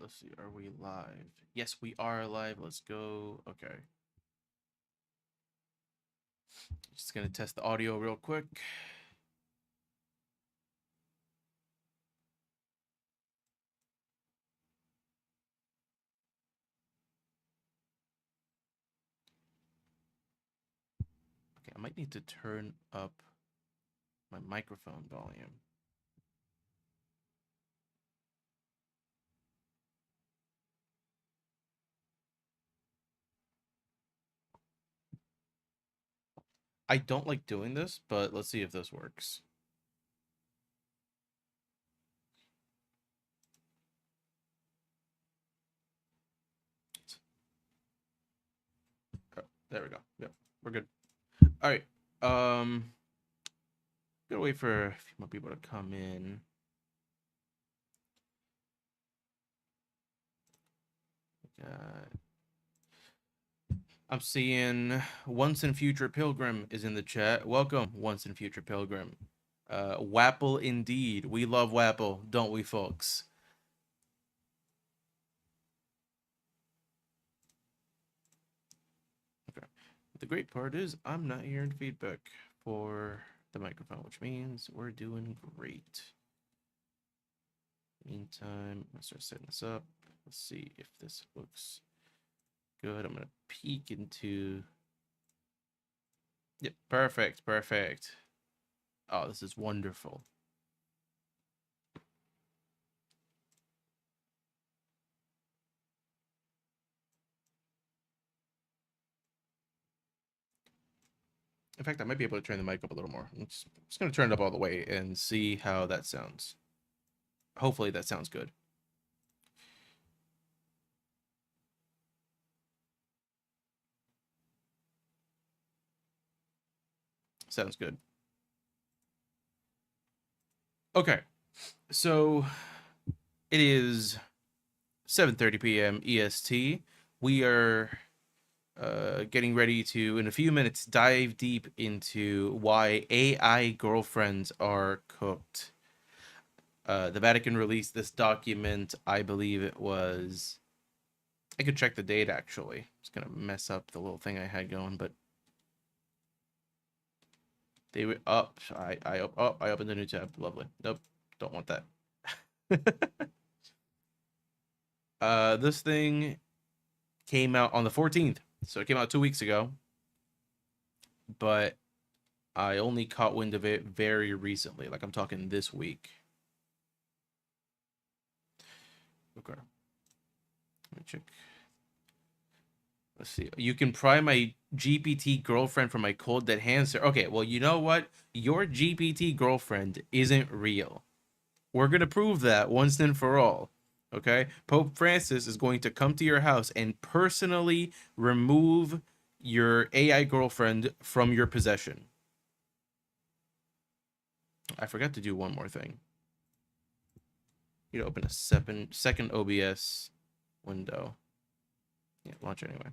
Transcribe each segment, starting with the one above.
let's see. Are we live? Yes, we are live. Let's go. Okay. Just gonna test the audio real quick. Okay, I might need to turn up my microphone volume. I don't like doing this, but let's see if this works. Oh, there we go. Yep, we're good. All right. Gotta wait for a few more people to come in. I'm seeing Once in Future Pilgrim is in the chat. Welcome, Once in Future Pilgrim. Wapple indeed. We love Wapple, don't we, folks? Okay. The great part is I'm not hearing feedback for the microphone, which means we're doing great. Meantime, I'm gonna start setting this up. Let's see if this looks good. I'm gonna peek into. Yep, perfect, perfect. Oh, this is wonderful. In fact, I might be able to turn the mic up a little more. I'm just going to turn it up all the way and see how that sounds. Hopefully that sounds good. Sounds good. Okay. So it is 7:30 p.m. EST. We are getting ready to, in a few minutes, dive deep into why AI girlfriends are cooked. The Vatican released this document. I believe it was. I could check the date actually. It's gonna mess up the little thing I had going, but they were up. I opened a new tab. Lovely. Nope, don't want that. This thing came out on the 14th, so it came out 2 weeks ago. But I only caught wind of it very recently. Like I'm talking this week. Okay. Let me check. Let's see. You can pry my GPT girlfriend from my cold dead hamster. Okay, well, you know what? Your GPT girlfriend isn't real. We're going to prove that once and for all. Okay? Pope Francis is going to come to your house and personally remove your AI girlfriend from your possession. I forgot to do one more thing. You know, open a second OBS window. Yeah, launch anyway.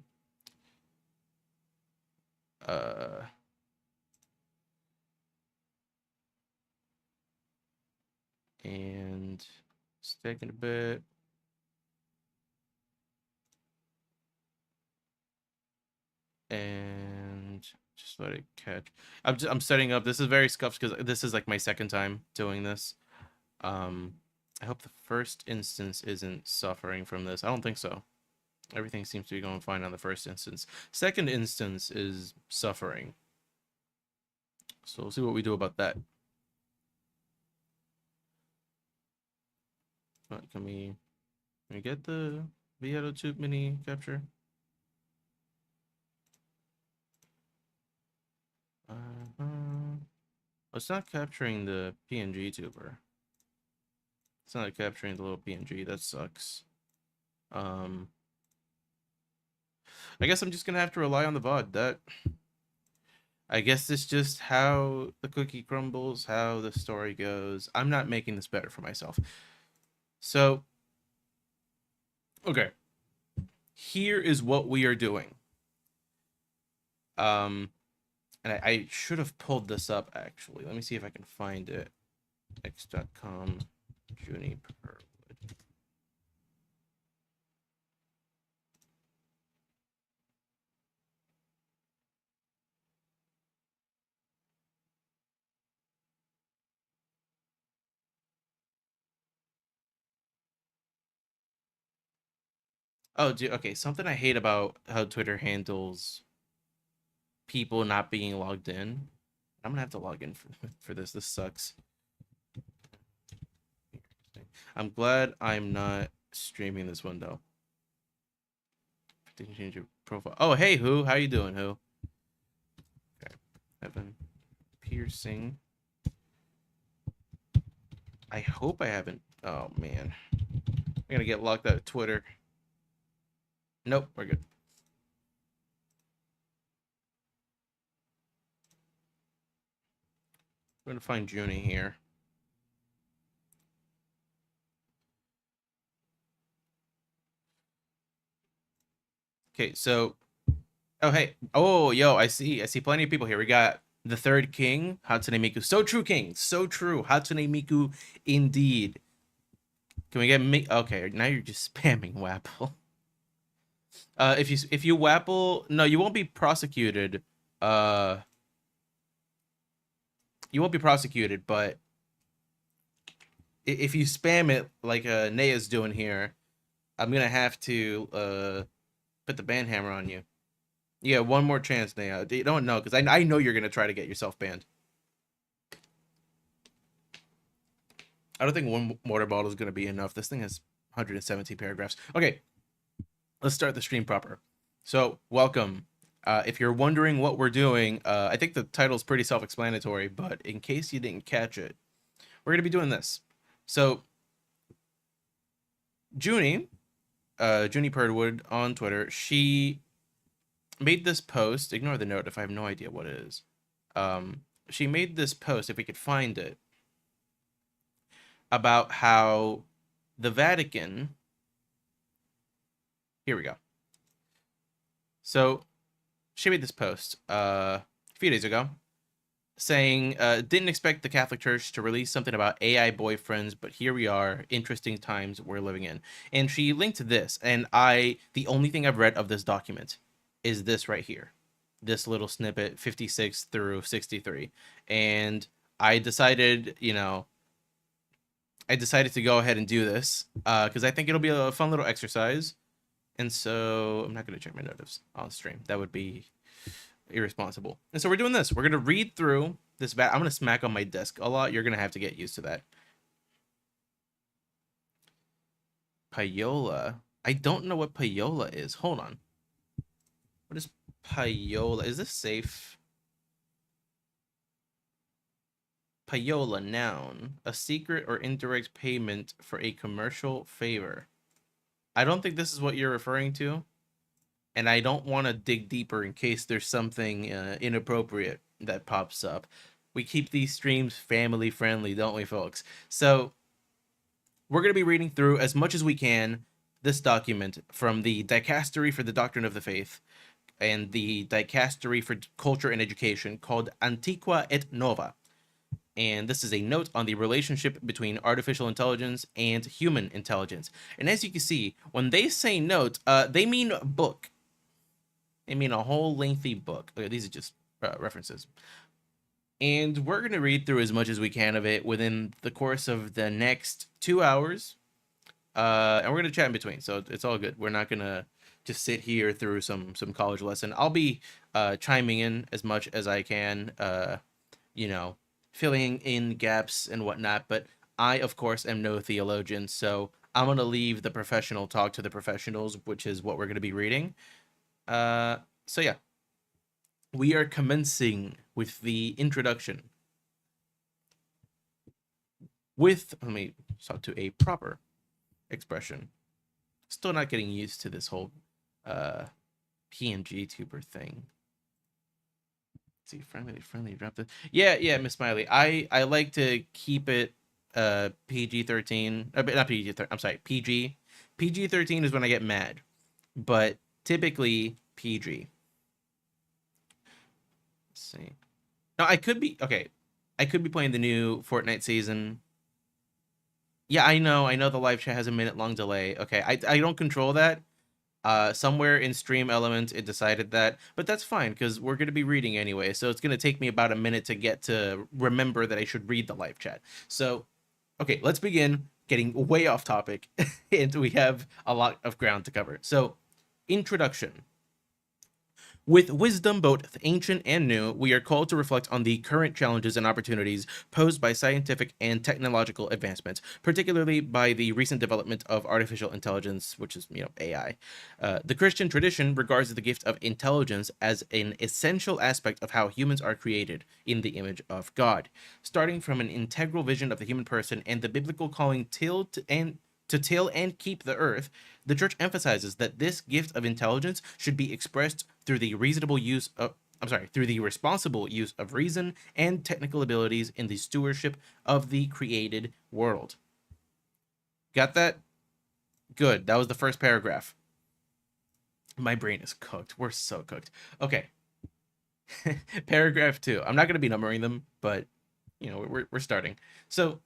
And it's taking a bit. And just let it catch. I'm setting up. This is very scuffed because this is like my second time doing this. I hope the first instance isn't suffering from this. I don't think so. Everything seems to be going fine on the first instance. Second instance is suffering. So we'll see what we do about that. Can we get the Vieto Tube mini capture? It's not capturing the PNG tuber. It's not capturing the little PNG. That sucks. I guess I'm just gonna have to rely on the VOD. I guess it's just how the cookie crumbles, how the story goes. I'm not making this better for myself. So, okay. Here is what we are doing. And I should have pulled this up actually. Let me see if I can find it. X.com Juniper. Oh, dude, okay. Something I hate about how Twitter handles people not being logged in. I'm gonna have to log in for this. This sucks. I'm glad I'm not streaming this one though. Didn't change your profile. Oh, hey, who? How you doing, who? Okay. Evan Piercing. I hope I haven't. Oh man, I'm gonna get locked out of Twitter. Nope, we're good. We're gonna find Junie here. Okay, so oh hey. Oh yo, I see plenty of people here. We got the third king, Hatsune Miku. So true, king. So true. Hatsune Miku indeed. Can we get me? Okay, now you're just spamming Wapple. If you Wapple, no, you won't be prosecuted. Uh, you won't be prosecuted, but if you spam it like Naya's doing here, I'm gonna have to put the ban hammer on you. Yeah, one more chance, Naya. You don't know because I know you're gonna try to get yourself banned. I don't think one water bottle is gonna be enough. This thing has 117 paragraphs. Okay, let's start the stream proper. So welcome. If you're wondering what we're doing, I think the title's pretty self-explanatory, but in case you didn't catch it, we're gonna be doing this. So Junie, Junie Perdwood on Twitter, she made this post. Ignore the note if I have no idea what it is. She made this post, if we could find it, about how the Vatican. Here we go. So she made this post a few days ago saying, didn't expect the Catholic Church to release something about AI boyfriends, but here we are, interesting times we're living in. And she linked this, and the only thing I've read of this document is this right here, this little snippet, 56 through 63. And I decided, to go ahead and do this, because I think it'll be a fun little exercise. And so I'm not going to check my notice on stream. That would be irresponsible. And so we're doing this. We're going to read through this. I'm going to smack on my desk a lot. You're going to have to get used to that. Payola. I don't know what payola is. Hold on. What is payola? Is this safe? Payola, noun. A secret or indirect payment for a commercial favor. I don't think this is what you're referring to. And I don't want to dig deeper in case there's something inappropriate that pops up. We keep these streams family friendly, don't we, folks? So we're going to be reading through as much as we can this document from the Dicastery for the Doctrine of the Faith and the Dicastery for Culture and Education called Antiqua et Nova. And this is a note on the relationship between artificial intelligence and human intelligence. And as you can see, when they say note, they mean book. They mean a whole lengthy book. Okay, these are just references. And we're going to read through as much as we can of it within the course of the next 2 hours. And we're going to chat in between, so it's all good. We're not going to just sit here through some college lesson. I'll be chiming in as much as I can, filling in gaps and whatnot. But I, of course, am no theologian, so I'm going to leave the professional talk to the professionals, which is what we're going to be reading. So yeah, we are commencing with the introduction. Let me talk to a proper expression. Still not getting used to this whole PNG tuber thing. Let's see, friendly, drop the. Yeah, Miss Smiley. I like to keep it PG-13. Not PG-13. I'm sorry, PG. PG-13 is when I get mad, but typically PG. Let's see. No, I could be playing the new Fortnite season. Yeah, I know the live chat has a minute-long delay. Okay, I don't control that. Somewhere in stream elements it decided that, but that's fine because we're gonna be reading anyway, so it's gonna take me about a minute to get to remember that I should read the live chat. So, okay, let's begin. getting way off topic, and we have a lot of ground to cover. So, introduction. With wisdom both ancient and new, we are called to reflect on the current challenges and opportunities posed by scientific and technological advancements, particularly by the recent development of artificial intelligence, which is, AI. The Christian tradition regards the gift of intelligence as an essential aspect of how humans are created in the image of God, starting from an integral vision of the human person and the biblical calling to till and keep the earth. The church emphasizes that this gift of intelligence should be expressed through the through the responsible use of reason and technical abilities in the stewardship of the created world. Got that? Good. That was the first paragraph. My brain is cooked. We're so cooked. Okay. Paragraph 2. I'm not going to be numbering them, but we're starting. So,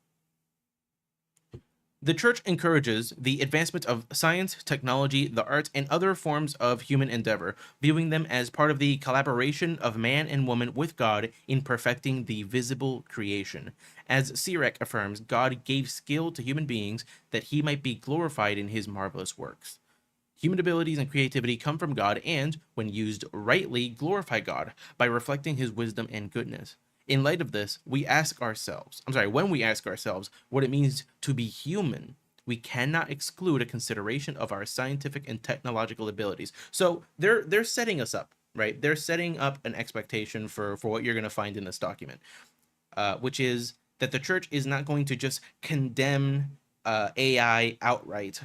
the church encourages the advancement of science, technology, the arts, and other forms of human endeavor, viewing them as part of the collaboration of man and woman with God in perfecting the visible creation. As Sirach affirms, God gave skill to human beings that he might be glorified in his marvelous works. Human abilities and creativity come from God and, when used rightly, glorify God by reflecting his wisdom and goodness. In light of this, when we ask ourselves what it means to be human, we cannot exclude a consideration of our scientific and technological abilities. So they're setting us up, right? They're setting up an expectation for what you're going to find in this document, which is that the church is not going to just condemn AI outright,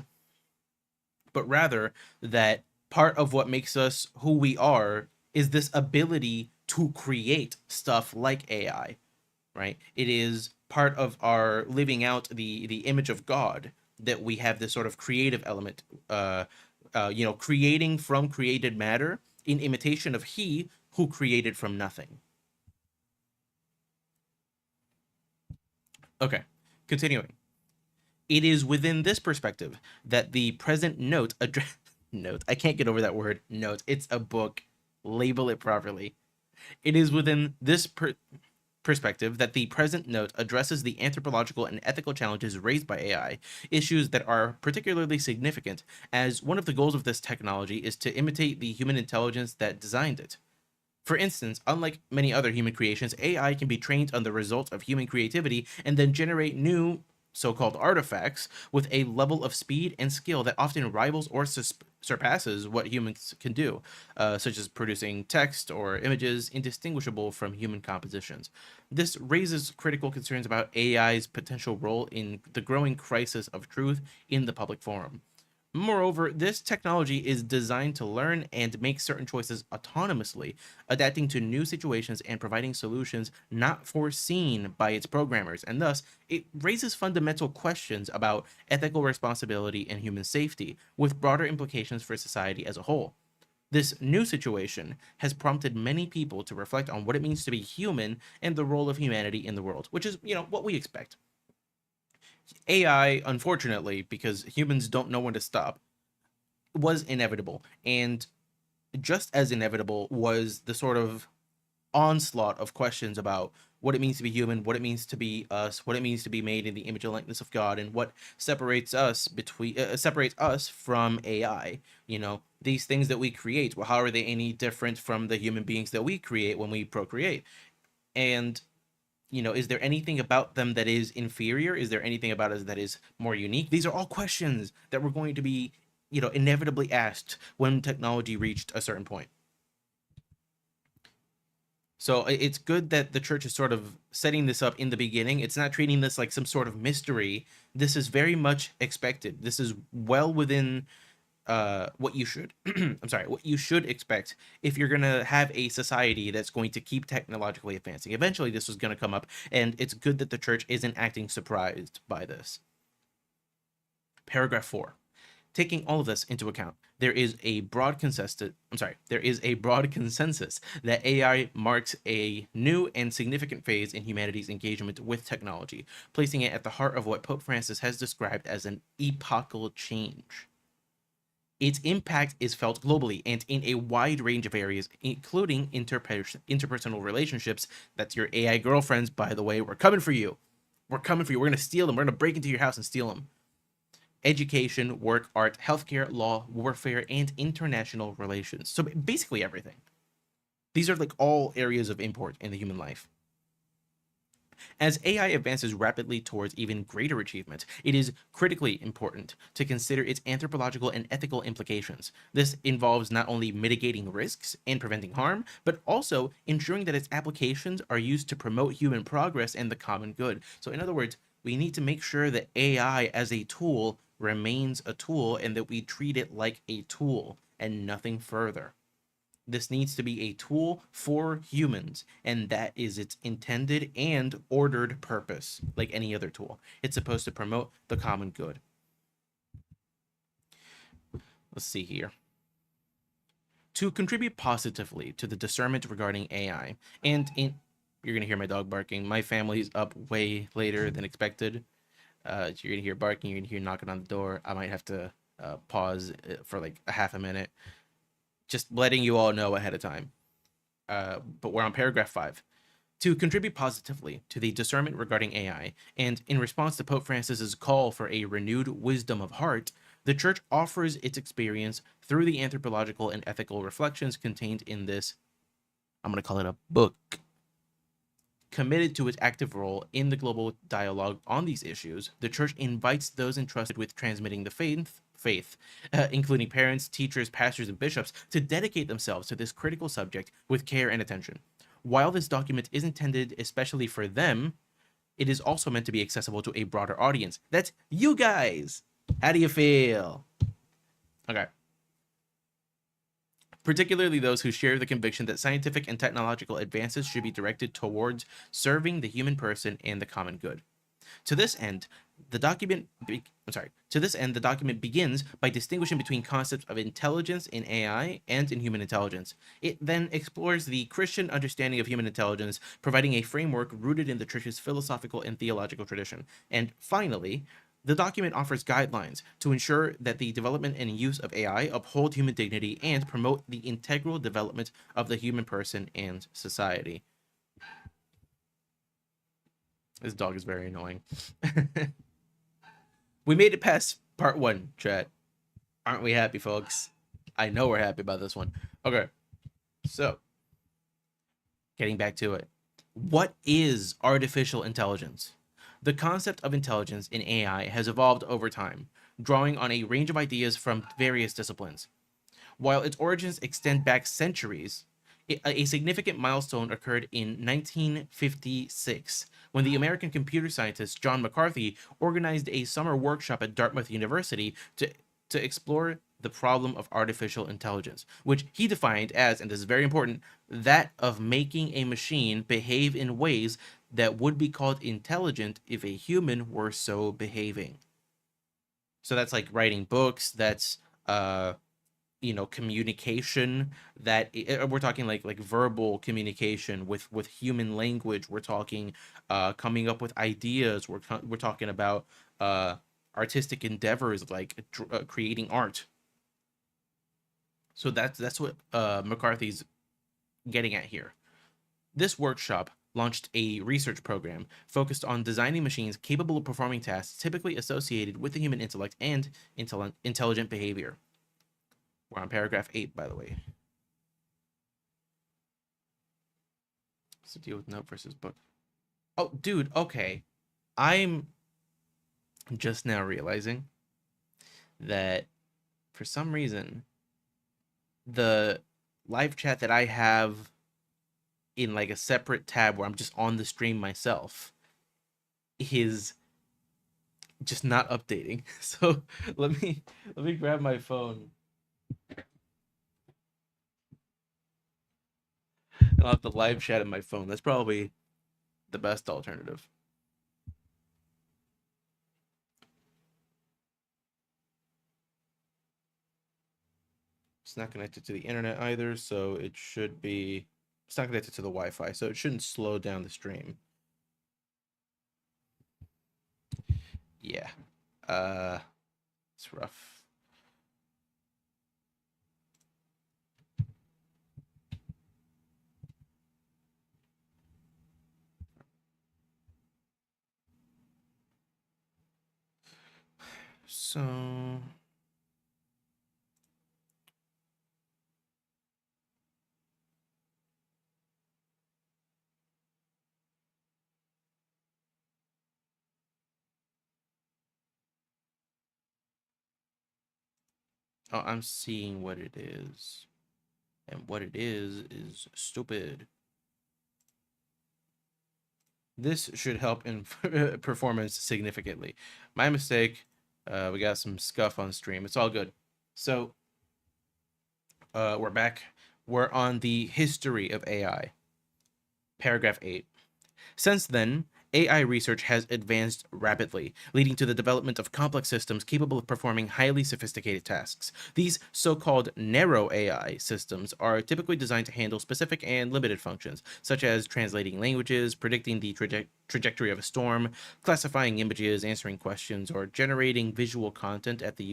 but rather that part of what makes us who we are is this ability to create stuff like AI, right? It is part of our living out the image of God that we have this sort of creative element, creating from created matter in imitation of He who created from nothing. Okay, continuing. It is within this perspective that the present note note. I can't get over that word. Note. It's a book. Label it properly. It is within this perspective that the present note addresses the anthropological and ethical challenges raised by AI, issues that are particularly significant, as one of the goals of this technology is to imitate the human intelligence that designed it. For instance, unlike many other human creations, AI can be trained on the results of human creativity and then generate new so-called artifacts with a level of speed and skill that often rivals or surpasses what humans can do, such as producing text or images indistinguishable from human compositions. This raises critical concerns about AI's potential role in the growing crisis of truth in the public forum. Moreover, this technology is designed to learn and make certain choices autonomously, adapting to new situations and providing solutions not foreseen by its programmers, and thus, it raises fundamental questions about ethical responsibility and human safety, with broader implications for society as a whole. This new situation has prompted many people to reflect on what it means to be human and the role of humanity in the world, which is, what we expect. AI, unfortunately, because humans don't know when to stop, was inevitable. And just as inevitable was the sort of onslaught of questions about what it means to be human, what it means to be us, what it means to be made in the image and likeness of God, and what separates us from AI. These things that we create. Well, how are they any different from the human beings that we create when we procreate? And is there anything about them that is inferior? Is there anything about us that is more unique? These are all questions that were going to be, inevitably asked when technology reached a certain point. So it's good that the church is sort of setting this up in the beginning. It's not treating this like some sort of mystery. This is very much expected. This is well within what you should what you should expect if you're going to have a society that's going to keep technologically advancing. Eventually this was going to come up, and it's good that the church isn't acting surprised by this. Paragraph 4. Taking all of this into account, there is a broad consensus that AI marks a new and significant phase in humanity's engagement with technology, placing it at the heart of what Pope Francis has described as an epochal change. Its impact is felt globally and in a wide range of areas, including interpersonal relationships. That's your AI girlfriends, by the way. We're coming for you. We're coming for you. We're going to steal them. We're going to break into your house and steal them. Education, work, art, healthcare, law, warfare, and international relations. So basically everything. These are like all areas of import in the human life. As AI advances rapidly towards even greater achievement, it is critically important to consider its anthropological and ethical implications. This involves not only mitigating risks and preventing harm, but also ensuring that its applications are used to promote human progress and the common good. So in other words, we need to make sure that AI as a tool remains a tool and that we treat it like a tool and nothing further. This needs to be a tool for humans, and that is its intended and ordered purpose, like any other tool. It's supposed to promote the common good. Let's see here. To contribute positively to the discernment regarding AI, and you're going to hear my dog barking. My family's up way later than expected. So you're going to hear barking, you're going to hear knocking on the door. I might have to pause for like a half a minute. Just letting you all know ahead of time. But we're on paragraph 5. To contribute positively to the discernment regarding AI, and in response to Pope Francis's call for a renewed wisdom of heart, the Church offers its experience through the anthropological and ethical reflections contained in this, I'm going to call it a book. Committed to its active role in the global dialogue on these issues, the Church invites those entrusted with transmitting the faith, including parents, teachers, pastors, and bishops, to dedicate themselves to this critical subject with care and attention. While this document is intended especially for them, it is also meant to be accessible to a broader audience. That's you guys. How do you feel? Okay. Particularly those who share the conviction that scientific and technological advances should be directed towards serving the human person and the common good. To this end, the document begins by distinguishing between concepts of intelligence in AI and in human intelligence. It then explores the Christian understanding of human intelligence, providing a framework rooted in the Church's philosophical and theological tradition. And finally, the document offers guidelines to ensure that the development and use of AI uphold human dignity and promote the integral development of the human person and society. This dog is very annoying. We made it past part 1, chat. Aren't we happy, folks? I know we're happy about this one. Okay, so getting back to it. What is artificial intelligence? The concept of intelligence in AI has evolved over time, drawing on a range of ideas from various disciplines. While its origins extend back centuries, a significant milestone occurred in 1956 when the American computer scientist John McCarthy organized a summer workshop at Dartmouth University to explore the problem of artificial intelligence, which he defined as, and this is very important, that of making a machine behave in ways that would be called intelligent if a human were so behaving. So that's like writing books, that's communication, that we're talking like verbal communication with human language. We're talking coming up with ideas. We're talking about artistic endeavors like creating art. So that's what McCarthy's getting at here. This workshop launched a research program focused on designing machines capable of performing tasks typically associated with the human intellect and intelligent behavior. We're on paragraph 8, by the way. What's the deal with note versus book? Oh, dude, okay. I'm just now realizing that for some reason, the live chat that I have in like a separate tab where I'm just on the stream myself is just not updating. So let me grab my phone. I'll have to live chat on my phone. That's probably the best alternative. It's not connected to the internet either, so it should be... It's not connected to the Wi-Fi, so it shouldn't slow down the stream. Yeah. It's rough. So oh, I'm seeing what it is. And what it is stupid. This should help in performance significantly. My mistake. We got some scuff on stream. It's all good. So, we're back. We're on the history of AI. Paragraph 8. Since then, AI research has advanced rapidly, leading to the development of complex systems capable of performing highly sophisticated tasks. These so-called narrow AI systems are typically designed to handle specific and limited functions, such as translating languages, predicting the trajectory of a storm, classifying images, answering questions, or generating visual content at the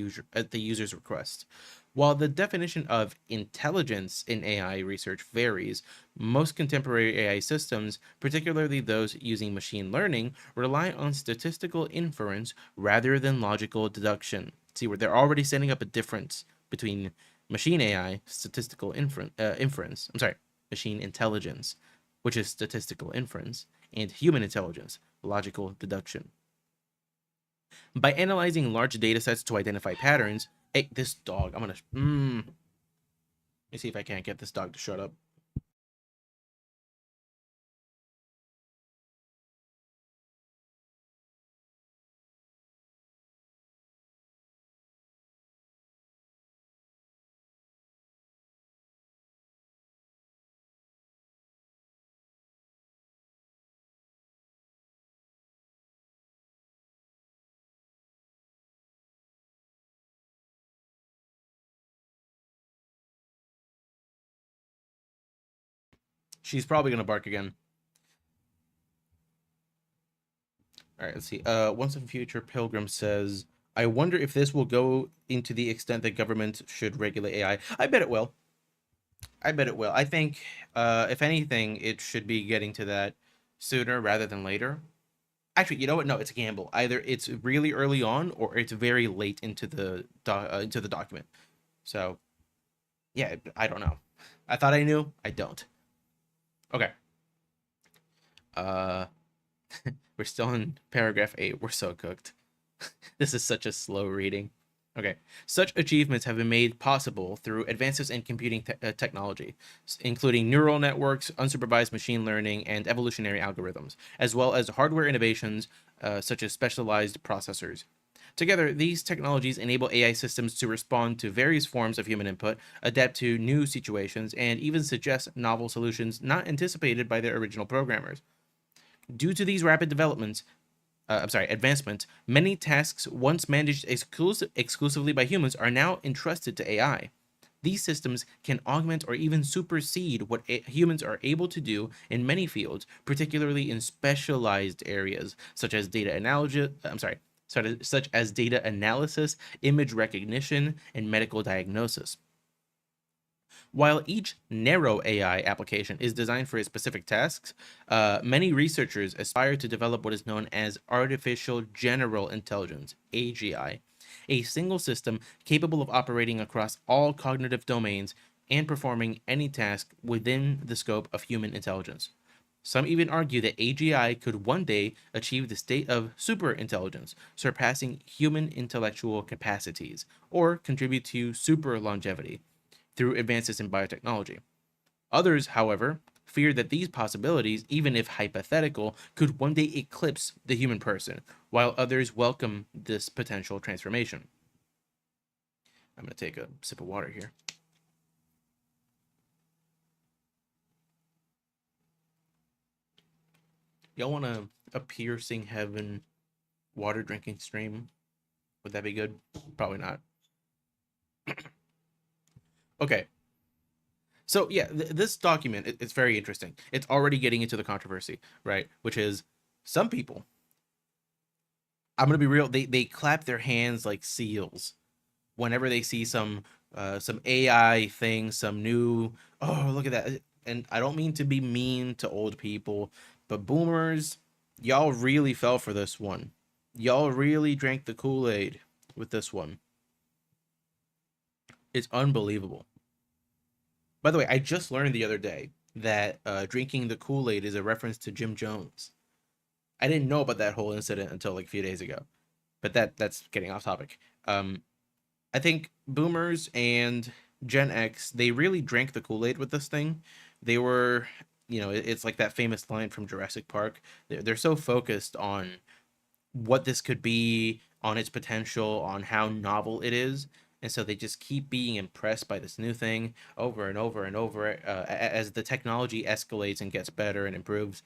user's request. While the definition of intelligence in AI research varies, most contemporary AI systems, particularly those using machine learning, rely on statistical inference rather than logical deduction. See, where they're already setting up a difference between machine AI, statistical inference, machine intelligence, which is statistical inference, and human intelligence, logical deduction. By analyzing large data sets to identify patterns, hey, this dog, I'm gonna, let me see if I can't get this dog to shut up. She's probably gonna bark again. All right, let's see. Once a future pilgrim says, I wonder if this will go into the extent that government should regulate AI. I bet it will. I bet it will. I think, if anything, it should be getting to that sooner rather than later. Actually, you know what? No, it's a gamble. Either it's really early on or it's very late into the document. So, yeah, I don't know. I thought I knew. I don't. Okay. Uh, we're still in paragraph 8. We're so cooked. This is such a slow reading. Okay. Such achievements have been made possible through advances in computing technology, including neural networks, unsupervised machine learning, and evolutionary algorithms, as well as hardware innovations such as specialized processors. Together, these technologies enable AI systems to respond to various forms of human input, adapt to new situations, and even suggest novel solutions not anticipated by their original programmers. Due to these rapid developments, advancement, many tasks once managed exclusively by humans are now entrusted to AI. These systems can augment or even supersede what humans are able to do in many fields, particularly in specialized areas such as such as data analysis, image recognition, and medical diagnosis. While each narrow AI application is designed for specific tasks, many researchers aspire to develop what is known as artificial general intelligence, AGI, a single system capable of operating across all cognitive domains and performing any task within the scope of human intelligence. Some even argue that AGI could one day achieve the state of superintelligence, surpassing human intellectual capacities, or contribute to super longevity through advances in biotechnology. Others, however, fear that these possibilities, even if hypothetical, could one day eclipse the human person, while others welcome this potential transformation. I'm going to take a sip of water here. Y'all want a piercing heaven water drinking stream? Would that be good? Probably not. Okay. So yeah, this document it's very interesting. It's already getting into the controversy, right? Which is some people, I'm gonna be real, they clap their hands like seals whenever they see some AI thing, some new, oh, look at that. And I don't mean to be mean to old people, but boomers, y'all really fell for this one. Y'all really drank the Kool-Aid. with this one. It's unbelievable. By the way, I just learned the other day that drinking the Kool-Aid is a reference to Jim Jones. I didn't know about that whole incident until like a few days ago. But that's getting off topic. Um, I think boomers and Gen X, they really drank the Kool-Aid with this thing. They were, it's like that famous line from Jurassic Park. They're so focused on what this could be, on its potential, on how novel it is. And so they just keep being impressed by this new thing over and over and over as the technology escalates and gets better and improves.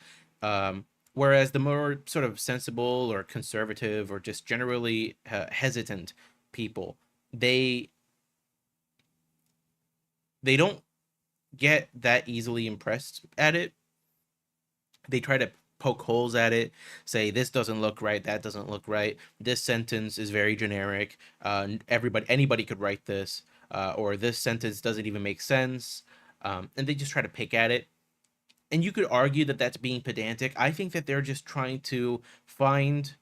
Whereas the more sort of sensible or conservative or just generally hesitant people, they they don't get that easily impressed at it. They try to poke holes at it, say this doesn't look right, that doesn't look right, this sentence is very generic, anybody could write this, or this sentence doesn't even make sense, and they just try to pick at it. And you could argue that that's being pedantic. I think that they're just trying to find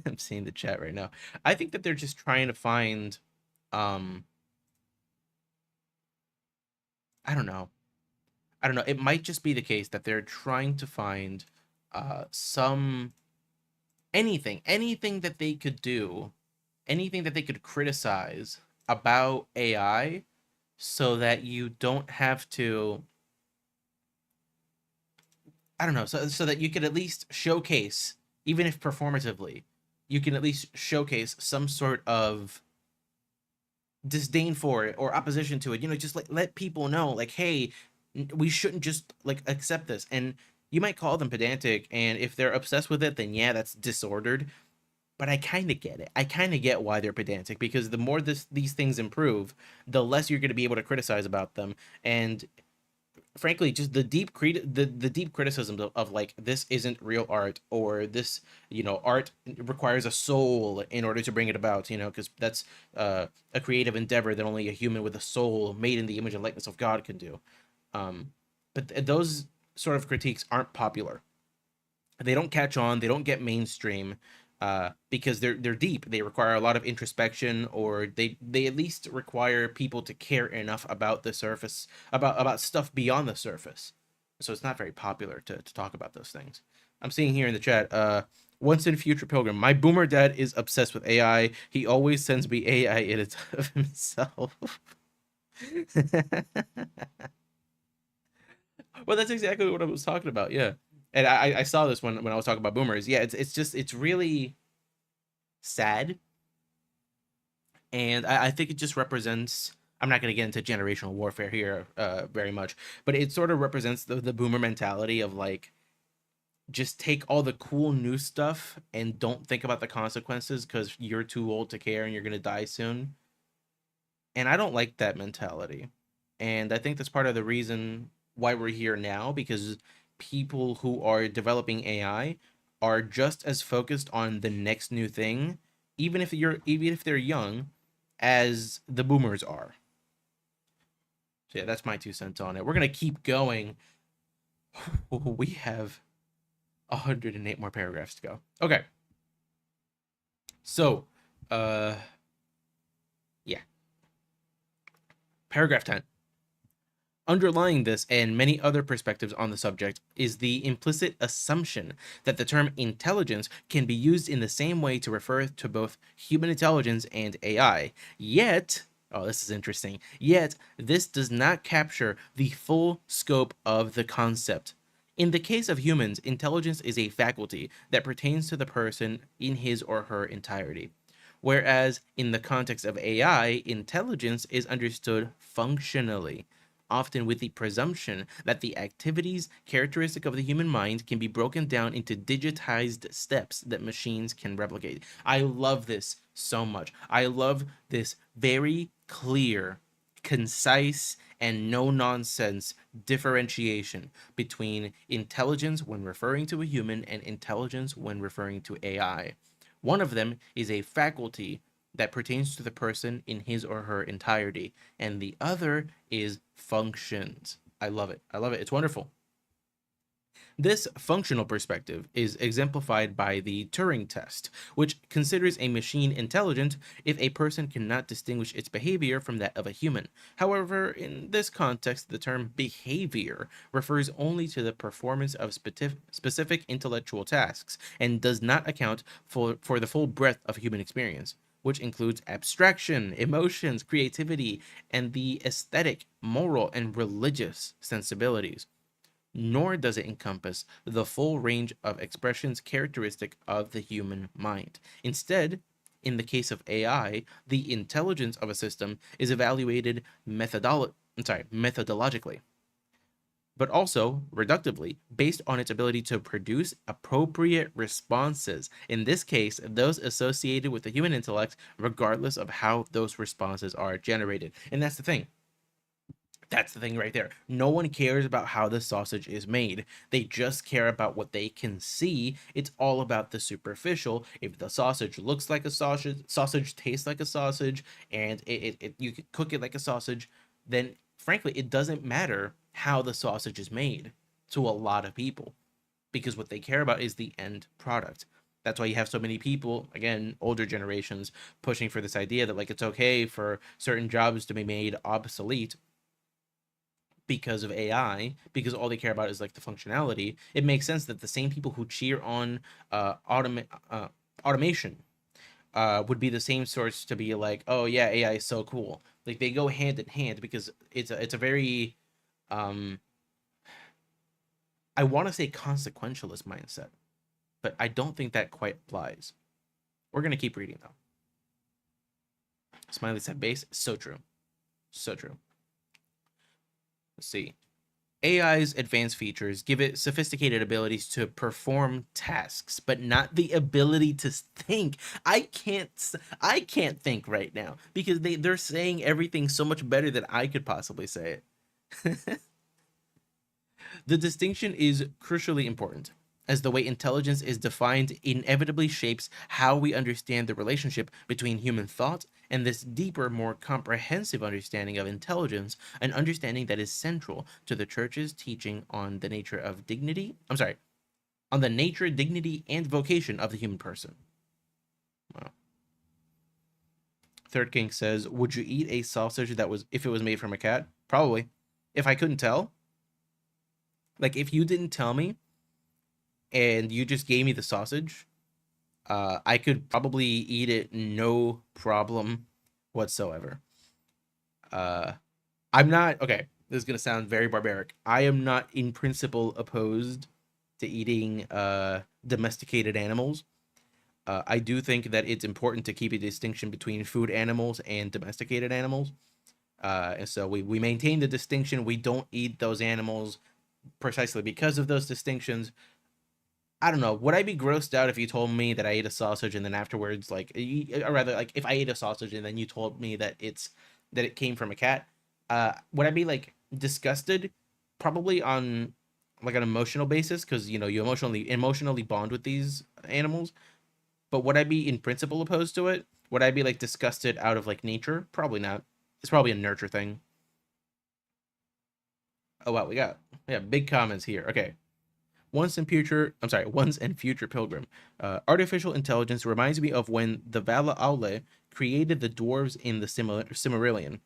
I'm seeing the chat right now. I think that they're just trying to find um I don't know. I don't know. It might just be the case that they're trying to find some anything that they could do, anything that they could criticize about AI so that you don't have to, I don't know, so that you could at least showcase, even if performatively, you can at least showcase some sort of disdain for it or opposition to it. Just like let people know, like, hey, we shouldn't just like accept this. And you might call them pedantic, and if they're obsessed with it, then yeah, that's disordered. But I kind of get it. I kind of get why they're pedantic, because the more these things improve, the less you're going to be able to criticize about them. And frankly, just the deep criticisms of like, this isn't real art, or this, art requires a soul in order to bring it about, because that's a creative endeavor that only a human with a soul made in the image and likeness of God can do. But those sort of critiques aren't popular. They don't catch on. They don't get mainstream, because they're deep. They require a lot of introspection, or they at least require people to care enough about the surface, about stuff beyond the surface. So it's not very popular to talk about those things. I'm seeing here in the chat. Once in future pilgrim, my boomer dad is obsessed with AI. He always sends me AI edits of himself. Well, that's exactly what I was talking about. Yeah, and I saw this when I was talking about boomers. Yeah, it's really sad, and I think it just represents. I'm not going to get into generational warfare here very much, but it sort of represents the boomer mentality of like, just take all the cool new stuff and don't think about the consequences because you're too old to care and you're going to die soon. And I don't like that mentality. And I think that's part of the reason why we're here now, because people who are developing AI are just as focused on the next new thing, even if they're young, as the boomers are. So yeah, that's my 2 cents on it. We're gonna keep going. We have 108 more paragraphs to go. Okay. So, uh yeah. Paragraph 10. Underlying this and many other perspectives on the subject is the implicit assumption that the term intelligence can be used in the same way to refer to both human intelligence and AI. Yet, oh, this is interesting, yet this does not capture the full scope of the concept. In the case of humans, intelligence is a faculty that pertains to the person in his or her entirety. Whereas in the context of AI, intelligence is understood functionally, often with the presumption that the activities characteristic of the human mind can be broken down into digitized steps that machines can replicate. I love this so much. I love this very clear, concise, and no nonsense differentiation between intelligence when referring to a human and intelligence when referring to AI. One of them is a faculty that pertains to the person in his or her entirety, and the other is functions. I love it. I love it. It's wonderful. This functional perspective is exemplified by the Turing test, which considers a machine intelligent if a person cannot distinguish its behavior from that of a human. However, in this context, the term behavior refers only to the performance of specific intellectual tasks and does not account for the full breadth of human experience, which includes abstraction, emotions, creativity, and the aesthetic, moral, and religious sensibilities. Nor does it encompass the full range of expressions characteristic of the human mind. Instead, in the case of AI, the intelligence of a system is evaluated methodologically, but also reductively based on its ability to produce appropriate responses. In this case, those associated with the human intellect, regardless of how those responses are generated. And that's the thing. That's the thing right there. No one cares about how the sausage is made. They just care about what they can see. It's all about the superficial. If the sausage looks like a sausage tastes like a sausage, and you can cook it like a sausage, then frankly, it doesn't matter how the sausage is made to a lot of people, because what they care about is the end product. That's why you have so many people, again, older generations, pushing for this idea that like it's okay for certain jobs to be made obsolete because of AI, because all they care about is like the functionality. It makes sense that the same people who cheer on automation would be the same sorts to be like, oh yeah, AI is so cool. Like they go hand in hand because it's a very I want to say consequentialist mindset, but I don't think that quite applies. We're gonna keep reading though. Smiley said base, so true, so true. Let's see. AI's advanced features give it sophisticated abilities to perform tasks, but not the ability to think. I can't think right now because they're saying everything so much better than I could possibly say it. The distinction is crucially important, as the way intelligence is defined inevitably shapes how we understand the relationship between human thought and this deeper, more comprehensive understanding of intelligence, an understanding that is central to the church's teaching on the nature of dignity. I'm sorry, on the nature, dignity, and vocation of the human person. Wow. Third King says, "Would you eat a sausage that was if it was made from a cat? Probably. If I couldn't tell, like if you didn't tell me and you just gave me the sausage, I could probably eat it no problem whatsoever. Uh, I'm not okay. This is gonna sound very barbaric. I am not in principle opposed to eating domesticated animals. I do think that it's important to keep a distinction between food animals and domesticated animals. And so we maintain the distinction. We don't eat those animals precisely because of those distinctions. I don't know. Would I be grossed out if you told me that I ate a sausage and then afterwards, like, or rather, like, if I ate a sausage and then you told me that it came from a cat? Would I be like disgusted? Probably on like an emotional basis, because you know you emotionally bond with these animals. But would I be in principle opposed to it? Would I be like disgusted out of like nature? Probably not. It's probably a nurture thing. Oh wow, we got big comments here. Okay. Once and future pilgrim. Artificial intelligence reminds me of when the Vala Aule created the dwarves in the Cimmerillion.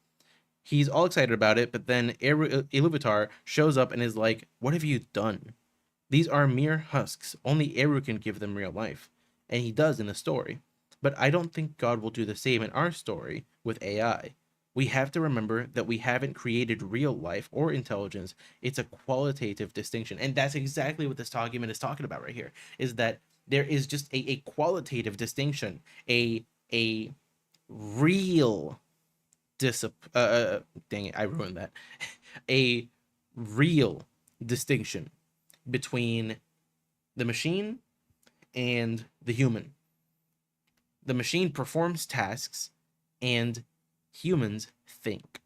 He's all excited about it, but then Iluvatar shows up and is like, "What have you done? These are mere husks. Only Eru can give them real life." And he does in the story. But I don't think God will do the same in our story with AI. We have to remember that we haven't created real life or intelligence. It's a qualitative distinction. And that's exactly what this argument is talking about right here, is that there is just a qualitative distinction, a real dang it, I ruined that. A real distinction between the machine and the human. The machine performs tasks and humans think.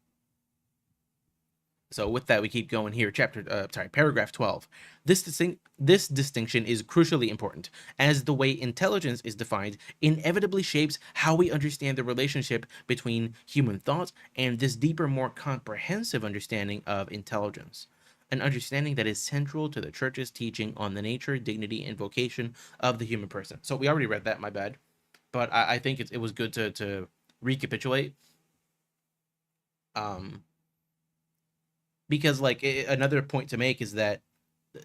So with that, we keep going here. Paragraph 12. This distinction is crucially important, as the way intelligence is defined inevitably shapes how we understand the relationship between human thought and this deeper, more comprehensive understanding of intelligence. an understanding that is central to the church's teaching on the nature, dignity, and vocation of the human person. So we already read that, my bad. But I think it was good to recapitulate. Because like another point to make is that,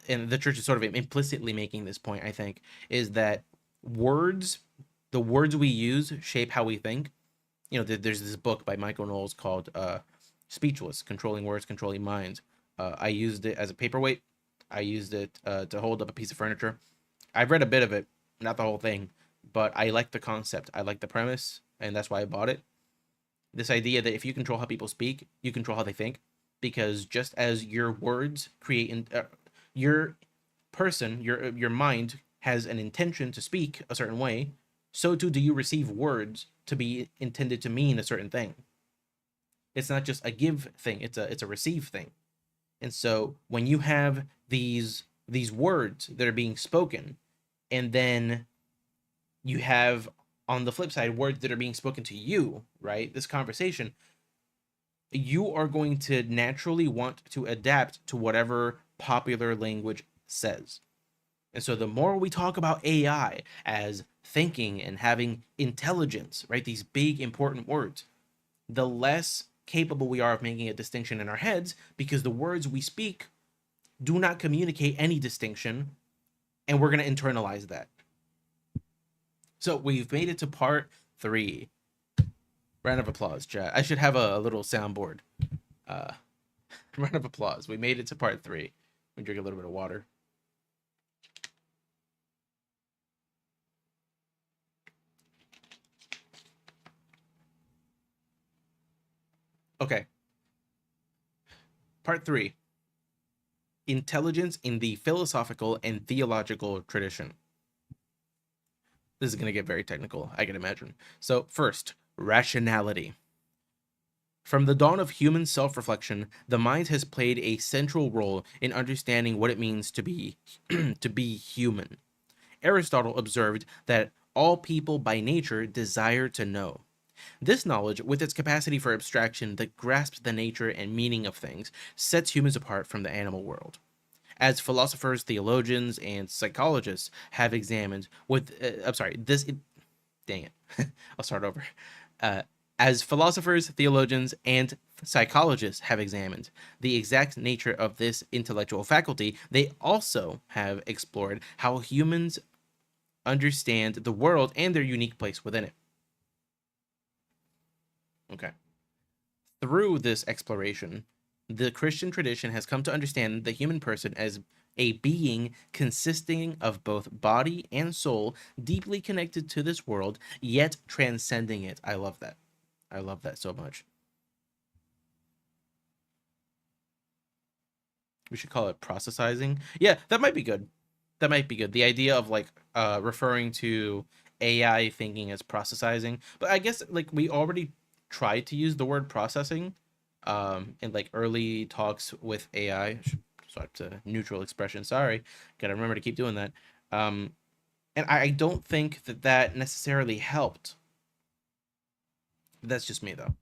and the church is sort of implicitly making this point, I think, is that words, the words we use shape how we think. There's this book by Michael Knowles called Speechless: Controlling Words, Controlling Minds. I used it as a paperweight. I used it to hold up a piece of furniture. I've read a bit of it, not the whole thing, but I like the concept. I like the premise, and that's why I bought it. This idea that if you control how people speak, you control how they think, because just as your words create your person, your mind has an intention to speak a certain way, so too do you receive words to be intended to mean a certain thing. It's not just a give thing; it's a receive thing. And so when you have these words that are being spoken, and then you have on the flip side words that are being spoken to you, right? This conversation, you are going to naturally want to adapt to whatever popular language says. And so the more we talk about AI as thinking and having intelligence, right? These big important words, the less capable we are of making a distinction in our heads, because the words we speak do not communicate any distinction, and we're going to internalize that. So we've made it to part 3. Round of applause, chat. I should have a little soundboard. Round of applause. We made it to part 3. Let me drink a little bit of water. Okay. Part 3. Intelligence in the philosophical and theological tradition. This is going to get very technical, I can imagine. So first, rationality. From the dawn of human self-reflection, the mind has played a central role in understanding what it means to be to be human. Aristotle observed that all people by nature desire to know. This knowledge, with its capacity for abstraction that grasps the nature and meaning of things, sets humans apart from the animal world. As philosophers, theologians, and psychologists have examined with, dang it, I'll start over. As philosophers, theologians, and psychologists have examined the exact nature of this intellectual faculty, they also have explored how humans understand the world and their unique place within it. Okay. Through this exploration, the Christian tradition has come to understand the human person as a being consisting of both body and soul, deeply connected to this world, yet transcending it. I love that. I love that so much. We should call it processizing. Yeah, that might be good. That might be good. The idea of like referring to AI thinking as processizing. But I guess like we already tried to use the word processing in like early talks with AI. Swipe to neutral expression. Sorry. Gotta remember to keep doing that. And I don't think that necessarily helped. That's just me though.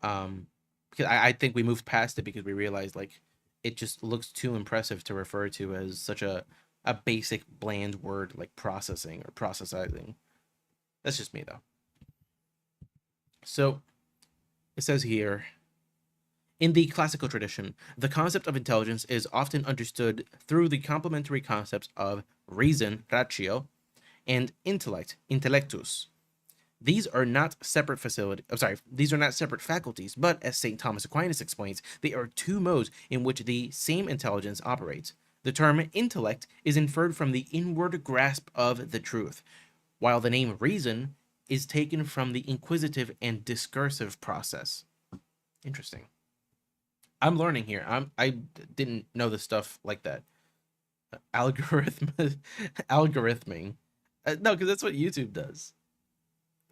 Because I think we moved past it because we realized like it just looks too impressive to refer to as such a basic bland word like processing or processizing. That's just me though. So it says here, in the classical tradition, the concept of intelligence is often understood through the complementary concepts of reason, ratio, and intellect, intellectus. These are not separate these are not separate faculties, but as St. Thomas Aquinas explains, they are two modes in which the same intelligence operates. The term intellect is inferred from the inward grasp of the truth, while the name reason is taken from the inquisitive and discursive process. Interesting. I'm learning here. I didn't know this stuff like that. Algorithm, algorithming. No, because that's what YouTube does.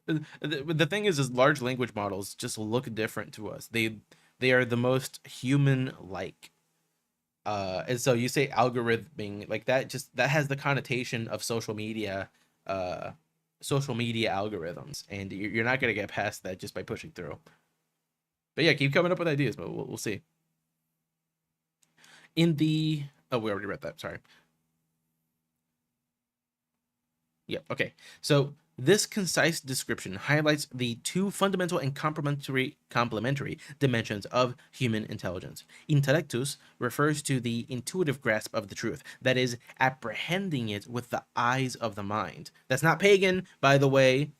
The thing is large language models just look different to us. They are the most human like. And so you say algorithming like that, just that has the connotation of social media algorithms, and you're not gonna get past that just by pushing through. But yeah, keep coming up with ideas, but we'll see. In the we already read that. Sorry. Yep. Okay. So this concise description highlights the two fundamental and complementary dimensions of human intelligence. Intellectus refers to the intuitive grasp of the truth, that is, apprehending it with the eyes of the mind. That's not pagan, by the way.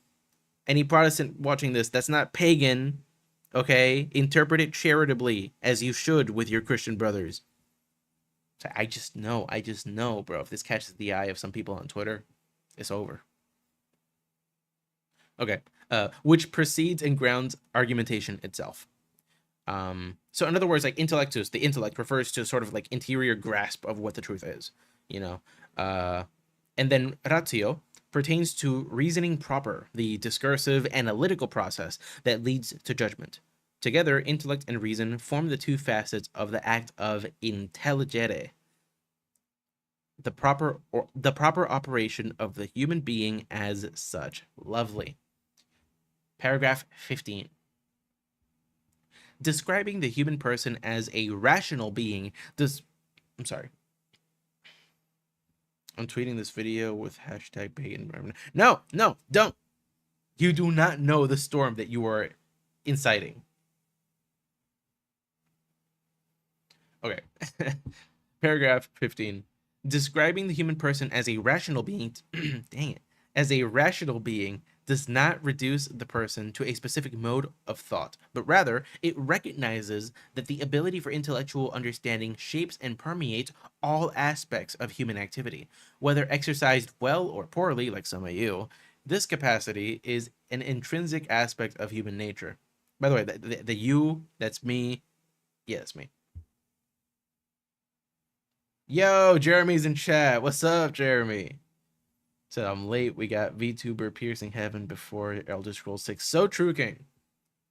Any Protestant watching this, that's not pagan. Okay? Interpret it charitably, as you should with your Christian brothers. So I just know, bro. If this catches the eye of some people on Twitter, it's over. Okay. Which precedes and grounds argumentation itself. So in other words, like intellectus, the intellect refers to sort of like interior grasp of what the truth is, you know. And then ratio pertains to reasoning proper, the discursive analytical process that leads to judgment. Together, intellect and reason form the two facets of the act of intelligere, the proper operation of the human being as such. Lovely. Paragraph 15. Describing the human person as a rational being I'm sorry. I'm tweeting this video with hashtag pagan. No, don't. You do not know the storm that you are inciting. Okay. Paragraph 15. Describing the human person as a rational being, dang it, as a rational being does not reduce the person to a specific mode of thought, but rather it recognizes that the ability for intellectual understanding shapes and permeates all aspects of human activity. Whether exercised well or poorly, like some of you, this capacity is an intrinsic aspect of human nature. By the way, the you, that's me. Yeah, that's me. Yo, Jeremy's in chat. What's up, Jeremy? Said I'm late. We got VTuber piercing heaven before Elder Scrolls 6. So true, King.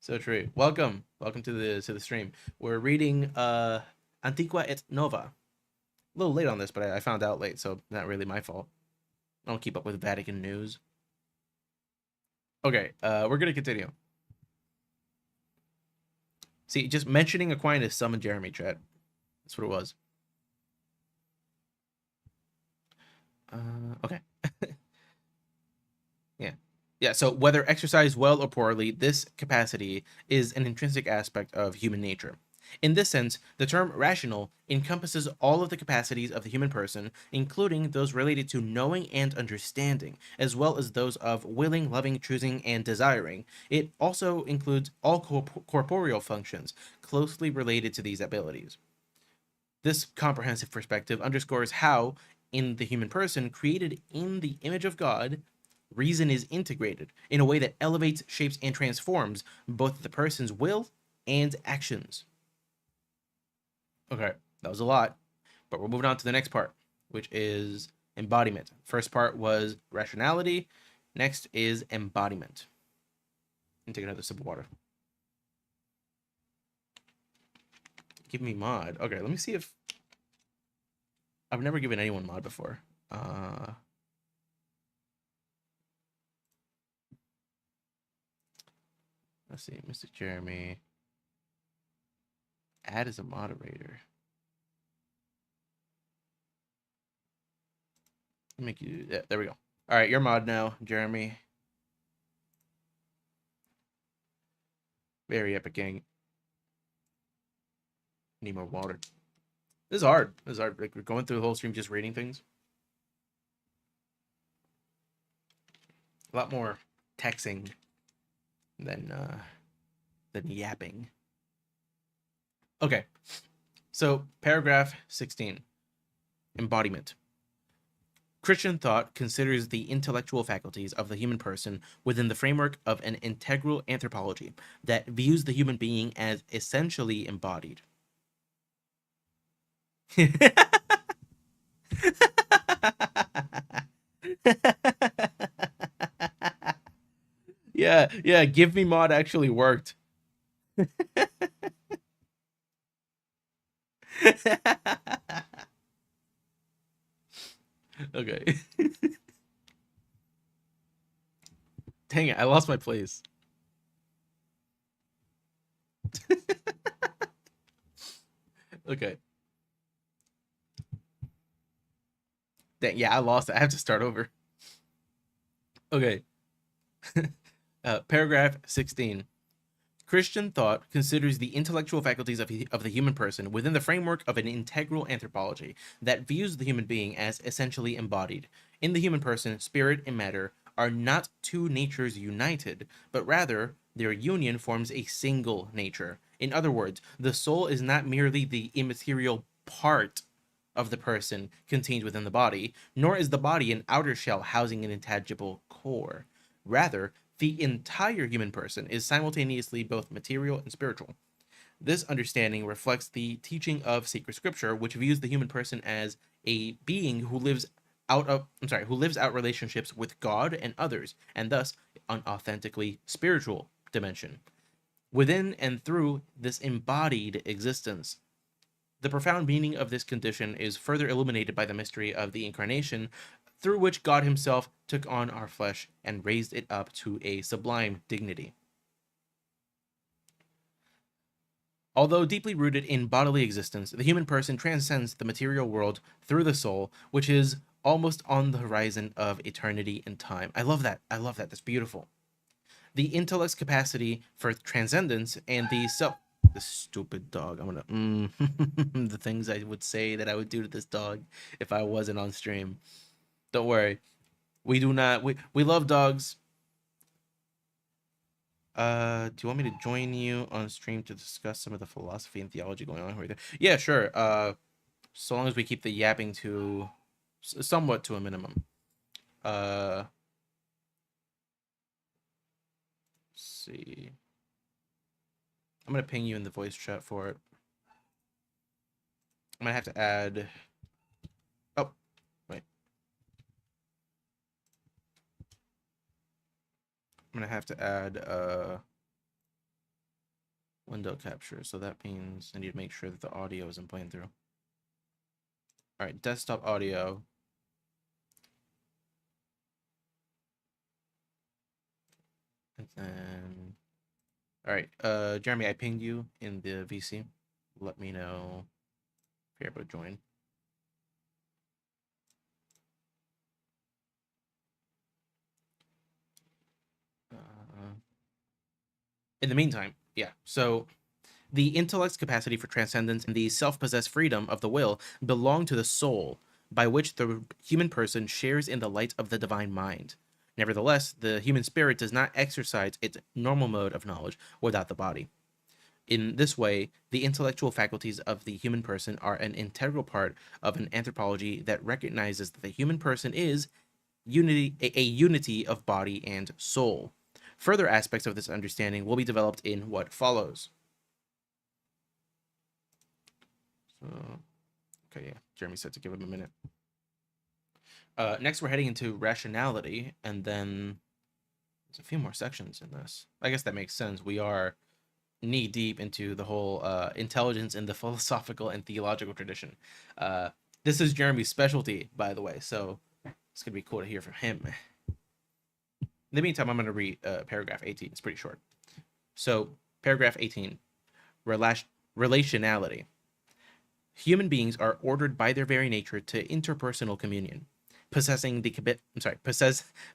So true. Welcome to the stream. We're reading Antiqua et Nova. A little late on this, but I found out late, so not really my fault. I don't keep up with Vatican news. Okay, we're gonna continue. See, just mentioning Aquinas summoned Jeremy, chat. That's what it was. Okay. Yeah, so whether exercised well or poorly, this capacity is an intrinsic aspect of human nature. In this sense, the term rational encompasses all of the capacities of the human person, including those related to knowing and understanding, as well as those of willing, loving, choosing, and desiring. It also includes all corporeal functions closely related to these abilities. This comprehensive perspective underscores how, in the human person created in the image of God, reason is integrated in a way that elevates, shapes, and transforms both the person's will and actions. Okay, that was a lot, but we're moving on to the next part, which is embodiment. First part was rationality. Next is embodiment. And take another sip of water. Give me mod. Okay, let me see if I've never given anyone mod before. Let's see, Mr. Jeremy. Add as a moderator. Make you. Yeah, there we go. All right, you're mod now, Jeremy. Very epic, gang. Need more water. This is hard. Like, we're going through the whole stream just reading things. A lot more texting than yapping. Okay. So, paragraph 16. Embodiment. Christian thought considers the intellectual faculties of the human person within the framework of an integral anthropology that views the human being as essentially embodied. Yeah, give me mod actually worked. Okay. Dang it, I lost my place. Okay. Yeah, I lost it. I have to start over. Okay. Paragraph 16. Christian thought considers the intellectual faculties of the human person within the framework of an integral anthropology that views the human being as essentially embodied. In the human person, spirit and matter are not two natures united, but rather their union forms a single nature. In other words, the soul is not merely the immaterial part of the person contained within the body, nor is the body an outer shell housing an intangible core. Rather, the entire human person is simultaneously both material and spiritual. This understanding reflects the teaching of sacred scripture, which views the human person as a being who lives who lives out relationships with God and others, and thus an authentically spiritual dimension. Within and through this embodied existence, the profound meaning of this condition is further illuminated by the mystery of the incarnation, through which God himself took on our flesh and raised it up to a sublime dignity. Although deeply rooted in bodily existence, the human person transcends the material world through the soul, which is almost on the horizon of eternity and time. I love that. I love that. That's beautiful. The intellect's capacity for transcendence and the self. This stupid dog. I'm gonna. The things I would say that I would do to this dog if I wasn't on stream. Don't worry. We do not. We love dogs. Do you want me to join you on stream to discuss some of the philosophy and theology going on here? Yeah, sure. So long as we keep the yapping to somewhat to a minimum. Let's see. I'm gonna ping you in the voice chat for it. I'm gonna have to add. Oh, wait. I'm gonna have to add window capture. So that means I need to make sure that the audio isn't playing through. All right, desktop audio. And then, all right, Jeremy, I pinged you in the VC. Let me know if you're able to join. In the meantime, yeah. So the intellect's capacity for transcendence and the self-possessed freedom of the will belong to the soul, by which the human person shares in the light of the divine mind. Nevertheless, the human spirit does not exercise its normal mode of knowledge without the body. In this way, the intellectual faculties of the human person are an integral part of an anthropology that recognizes that the human person is a unity of body and soul. Further aspects of this understanding will be developed in what follows. So, okay, yeah, Jeremy said to give him a minute. Next, we're heading into rationality, and then there's a few more sections in this. I guess that makes sense. We are knee deep into the whole intelligence in the philosophical and theological tradition. This is Jeremy's specialty, by the way, so it's gonna be cool to hear from him. In the meantime, I'm gonna read paragraph 18. It's pretty short. So, paragraph 18, relationality. Human beings are ordered by their very nature to interpersonal communion, possessing the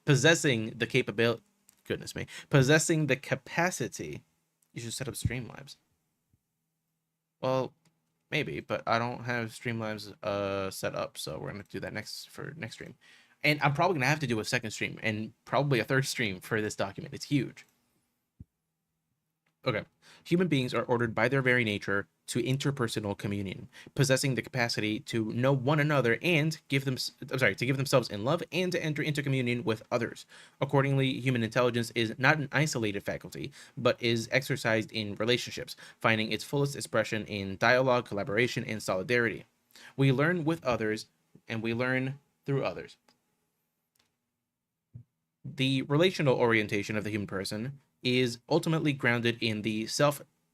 possessing the capability. Goodness me, possessing the capacity. You should set up Streamlabs. Well, maybe, but I don't have Streamlabs set up, so we're gonna do that next stream. And I'm probably gonna have to do a second stream and probably a third stream for this document. It's huge. Okay. Human beings are ordered by their very nature to interpersonal communion, possessing the capacity to know one another and to give themselves in love and to enter into communion with others. Accordingly, human intelligence is not an isolated faculty, but is exercised in relationships, finding its fullest expression in dialogue, collaboration, and solidarity. We learn with others, and we learn through others. The relational orientation of the human person is ultimately grounded in the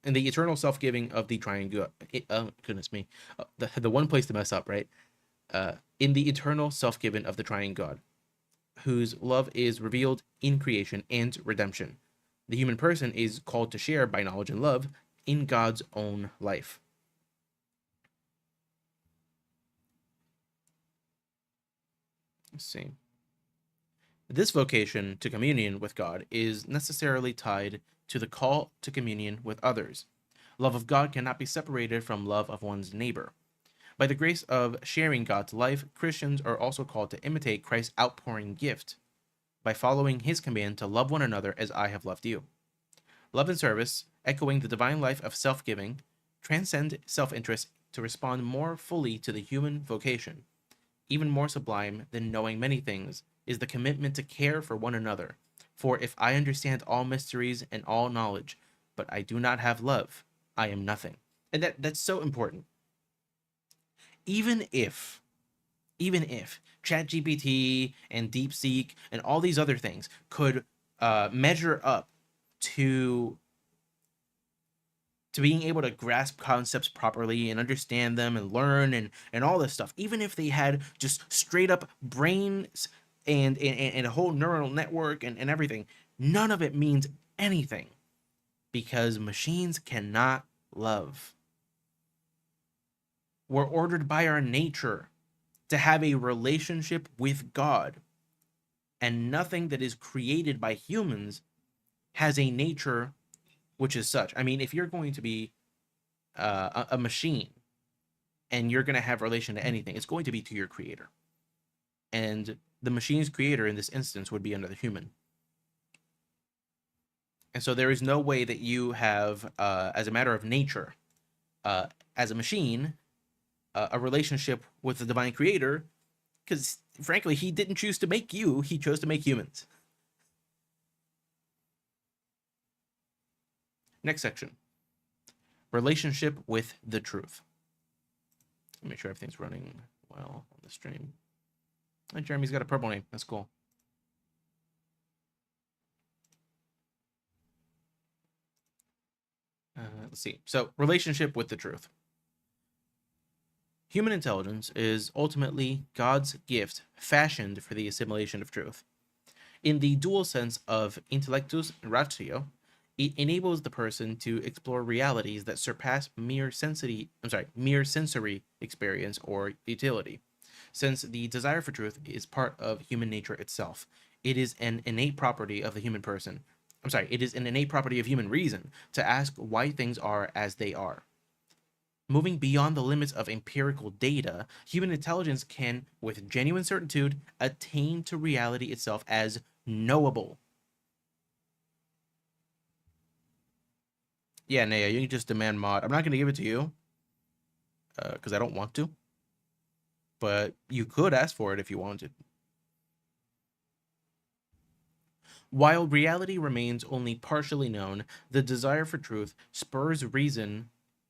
eternal self-giving of the triune. Goodness me, the one place to mess up, right? In the eternal self-given of the triune God, whose love is revealed in creation and redemption. The human person is called to share by knowledge and love in God's own life. Let's see. This vocation to communion with God is necessarily tied to the call to communion with others. Love of God cannot be separated from love of one's neighbor. By the grace of sharing God's life, Christians are also called to imitate Christ's outpouring gift by following his command to love one another as I have loved you. Love and service, echoing the divine life of self-giving, transcend self-interest to respond more fully to the human vocation. Even more sublime than knowing many things is the commitment to care for one another. For if I understand all mysteries and all knowledge, but I do not have love, I am nothing. And that's so important. Even if ChatGPT and DeepSeek and all these other things could measure up to being able to grasp concepts properly and understand them and learn and all this stuff, even if they had just straight up brains and a whole neural network and everything, none of it means anything because machines cannot love. We're ordered by our nature to have a relationship with God, and nothing that is created by humans has a nature which is such. I mean, if you're going to be a machine and you're going to have relation to anything, it's going to be to your creator. And the machine's creator in this instance would be another human. And so there is no way that you have, as a matter of nature, as a machine, a relationship with the divine creator, because frankly, he didn't choose to make you, he chose to make humans. Next section. Relationship with the truth. Make sure everything's running well on the stream. Oh, Jeremy's got a purple name. That's cool. Let's see. So, relationship with the truth. Human intelligence is ultimately God's gift fashioned for the assimilation of truth. In the dual sense of intellectus ratio, it enables the person to explore realities that surpass mere sensory experience or utility. Since the desire for truth is part of human nature itself, it is an innate property of the human person. It is an innate property of human reason to ask why things are as they are. Moving beyond the limits of empirical data, human intelligence can, with genuine certitude, attain to reality itself as knowable. Yeah, Naya, you can just demand mod. I'm not going to give it to you because I don't want to, but you could ask for it if you wanted. While reality remains only partially known, the desire for truth spurs reason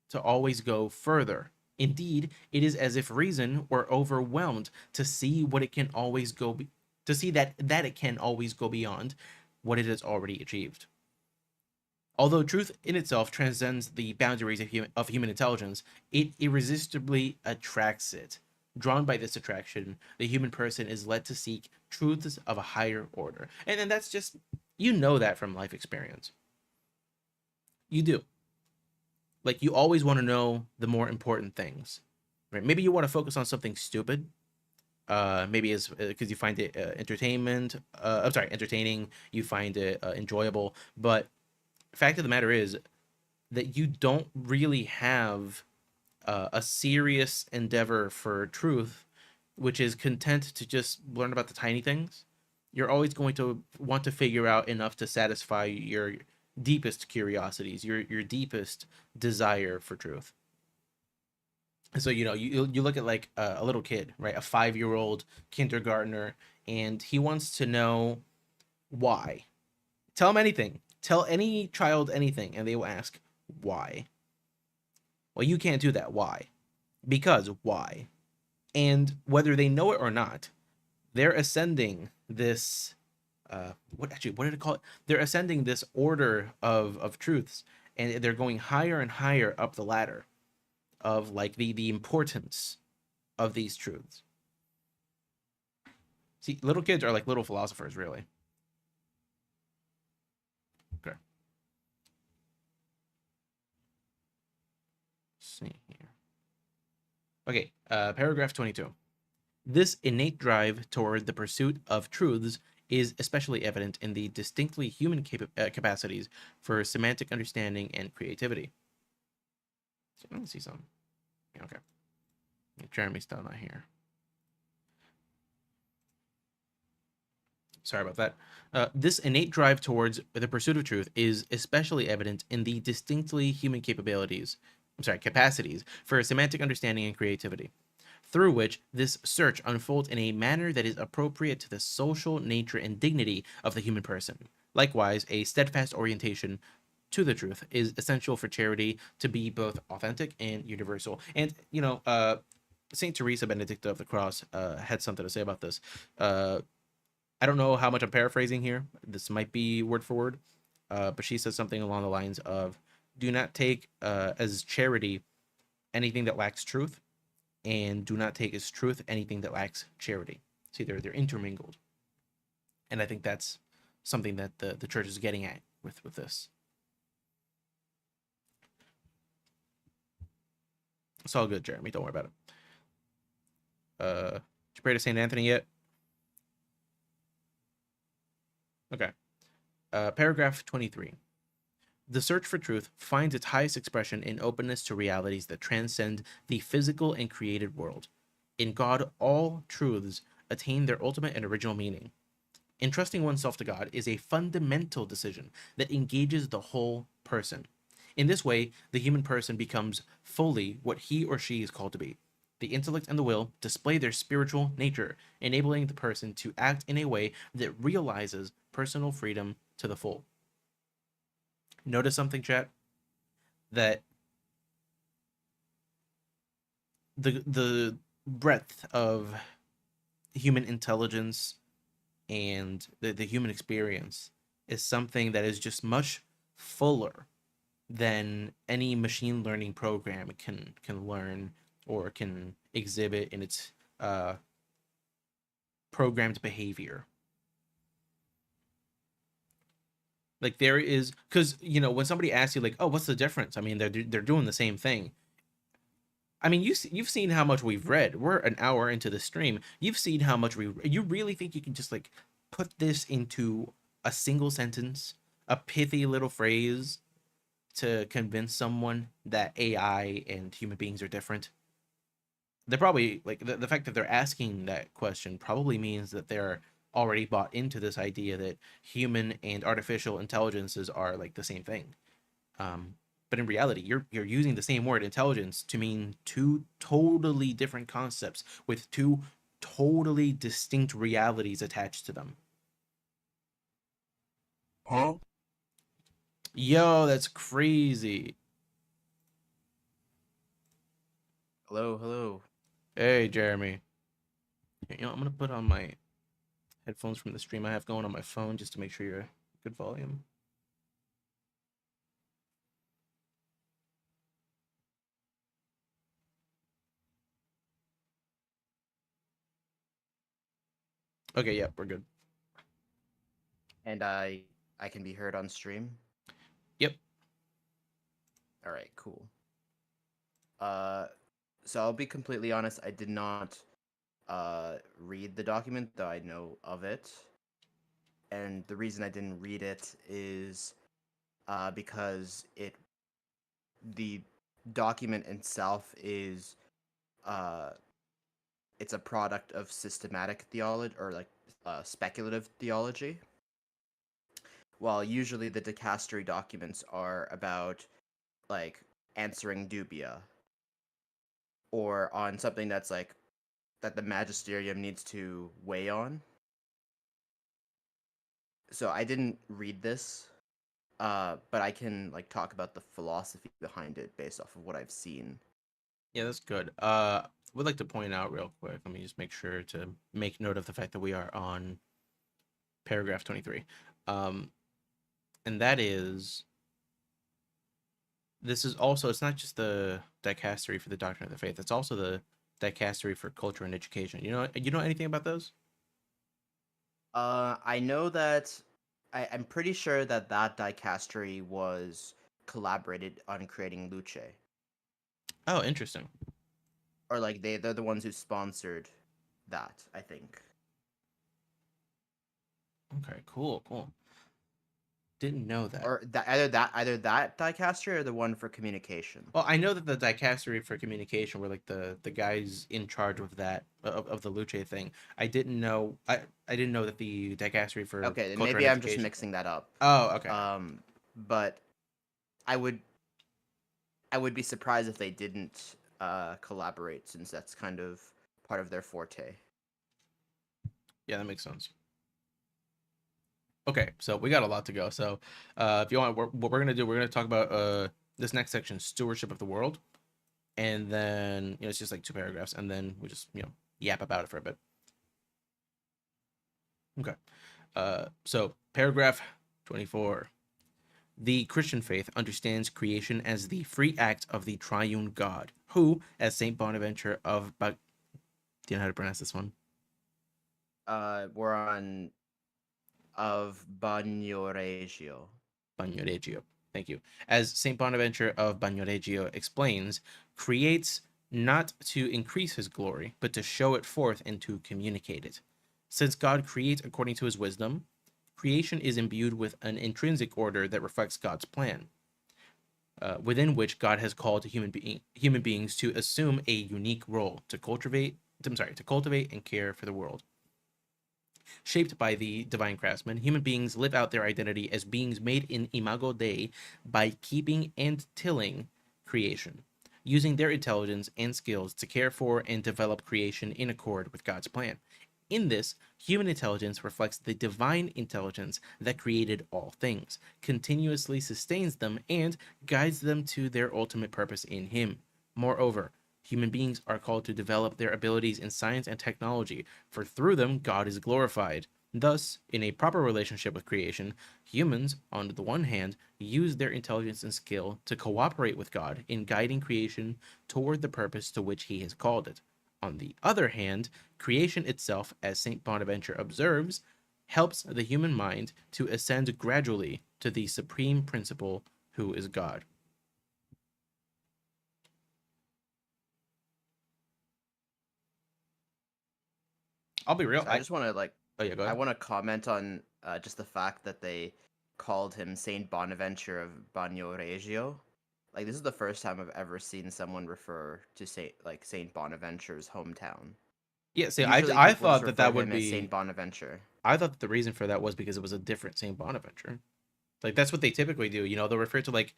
to always go further. Indeed, it is as if reason were overwhelmed to see what it can always go to see that it can always go beyond what it has already achieved. Although truth in itself transcends the boundaries of human intelligence, it irresistibly attracts it. Drawn by this attraction, the human person is led to seek truths of a higher order. And then that's just, you know that from life experience. You do. Like, you always want to know the more important things, right? Maybe you want to focus on something stupid. Maybe it's because you find it entertaining, you find it enjoyable, but fact of the matter is that you don't really have a serious endeavor for truth, which is content to just learn about the tiny things. You're always going to want to figure out enough to satisfy your deepest curiosities, your deepest desire for truth. So, you know, you look at like a little kid, right? A 5-year-old kindergartner, and he wants to know why. Tell him anything. Tell any child anything, and they will ask, why? Well, you can't do that. Why? Because why? And whether they know it or not, they're ascending this, what did it call it? They're ascending this order of truths, and they're going higher and higher up the ladder of like the importance of these truths. See, little kids are like little philosophers, really. Okay. See here. Okay, paragraph 22. This innate drive toward the pursuit of truths is especially evident in the distinctly human capacities for semantic understanding and creativity. So, let me see something. Okay. Jeremy's still not here. Sorry about that. This innate drive towards the pursuit of truth is especially evident in the distinctly human capacities for semantic understanding and creativity, through which this search unfolds in a manner that is appropriate to the social nature and dignity of the human person. Likewise, a steadfast orientation to the truth is essential for charity to be both authentic and universal. And, Saint Teresa Benedicta of the Cross had something to say about this. I don't know how much I'm paraphrasing here. This might be word for word, but she says something along the lines of, "Do not take as charity anything that lacks truth, and do not take as truth anything that lacks charity." See, they're intermingled, and I think that's something that the church is getting at with this. It's all good, Jeremy. Don't worry about it. Did you pray to Saint Anthony yet? Okay. Paragraph 23. The search for truth finds its highest expression in openness to realities that transcend the physical and created world. In God, all truths attain their ultimate and original meaning. Entrusting oneself to God is a fundamental decision that engages the whole person. In this way, the human person becomes fully what he or she is called to be. The intellect and the will display their spiritual nature, enabling the person to act in a way that realizes personal freedom to the full. Notice something, chat? That the breadth of human intelligence and the human experience is something that is just much fuller than any machine learning program can learn or can exhibit in its programmed behavior. Like there is, because when somebody asks you like, oh, what's the difference? I mean, they're doing the same thing. I mean, you've seen how much we've read. We're an hour into the stream. You've seen how much you really think you can just like put this into a single sentence, a pithy little phrase to convince someone that AI and human beings are different? They're probably like the fact that they're asking that question probably means that they're already bought into this idea that human and artificial intelligences are like the same thing. But in reality, you're using the same word intelligence to mean two totally different concepts with two totally distinct realities attached to them. Huh? Yo, that's crazy. Hello, hello. Hey, Jeremy. I'm gonna put on my headphones from the stream I have going on my phone just to make sure you're good volume. Okay, yeah, we're good. And I can be heard on stream. Yep. All right, cool. Uh, so I'll be completely honest. I did not read the document, though I know of it. And the reason I didn't read it is because the document itself is uh it's a product of systematic theology or like speculative theology. While usually the dicastery documents are about like answering dubia or on something that's like that the magisterium needs to weigh on. So I didn't read this, but I can like talk about the philosophy behind it based off of what I've seen. Yeah, that's good. Would like to point out real quick. Let me just make sure to make note of the fact that we are on paragraph 23. Um, and that is this is also it's not just the dicastery for the doctrine of the faith, it's also the dicastery for culture and education. You know anything about those? I know that I'm pretty sure that that dicastery was collaborated on creating Luce, Oh, interesting. or like they're the ones who sponsored that, I think. Okay, cool, cool. Didn't know that. Or either that dicastery or the one for communication. Well, I know that the dicastery for communication were like the guys in charge of that of the Luce thing. I didn't know that the dicastery for Okay, then culture maybe and I'm just education. mixing that up. Oh, okay. But I would I would be surprised if they didn't collaborate, since that's kind of part of their forte. Yeah, that makes sense. Okay, so we got a lot to go. So, if you want, what we're gonna do, we're gonna talk about this next section, stewardship of the world, and then it's just like 2 paragraphs, and then we just yap about it for a bit. Okay. So paragraph 24. The Christian faith understands creation as the free act of the triune God, who, as Saint Bonaventure of do you know how to pronounce this one? We're on of Bagnoregio. Bagnoregio. Thank you. As Saint Bonaventure of Bagnoregio explains, creates not to increase his glory, but to show it forth and to communicate it. Since God creates according to his wisdom, creation is imbued with an intrinsic order that reflects God's plan, within which God has called human beings to assume a unique role to cultivate. To cultivate and care for the world. Shaped by the divine craftsman, human beings live out their identity as beings made in imago Dei by keeping and tilling creation, using their intelligence and skills to care for and develop creation in accord with God's plan. In this, human intelligence reflects the divine intelligence that created all things, continuously sustains them, and guides them to their ultimate purpose in Him. Moreover, human beings are called to develop their abilities in science and technology, for through them God is glorified. Thus, in a proper relationship with creation, humans, on the one hand, use their intelligence and skill to cooperate with God in guiding creation toward the purpose to which He has called it. On the other hand, creation itself, as St. Bonaventure observes, helps the human mind to ascend gradually to the supreme principle who is God. I'll be real. So I just want to Oh yeah, go I ahead. want to comment on just the fact that they called him Saint Bonaventure of Bagnoregio. Like, this is the first time I've ever seen someone refer to Saint Bonaventure's hometown. Yeah, see, Usually I people just thought that refer that to would him as be. Saint Bonaventure. I thought that the reason for that was because it was a different Saint Bonaventure. Like that's what they typically do. They'll refer to like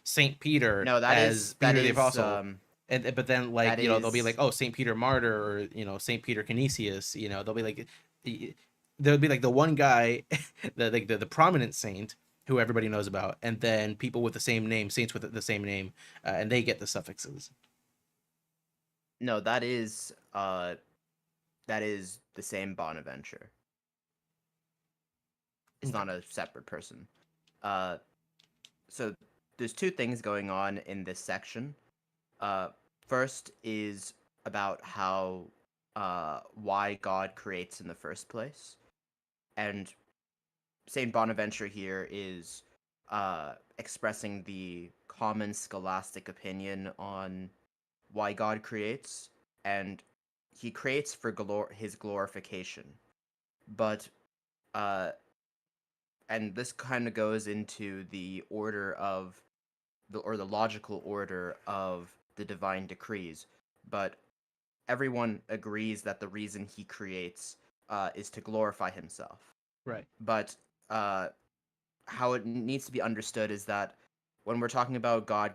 Saint Peter No, as that Peter the is Apostle, and but then that they'll be like, is oh, Saint Peter Martyr, or Saint Peter Canisius. They'll be like, there'll be like the one guy, the prominent saint who everybody knows about, and then people with the same name, saints with the same name, and they get the suffixes. no, that is the same Bonaventure. It's Okay. not a separate person. Uh, so there's two things going on in this section. Uh, First is about how why God creates in the first place, and Saint Bonaventure here is expressing the common scholastic opinion on why God creates, and he creates for his glorification. But uh, and this kind of goes into the order of the logical order of the divine decrees. But everyone agrees that the reason he creates is to glorify himself. Right. But uh, how it needs to be understood is that when we're talking about God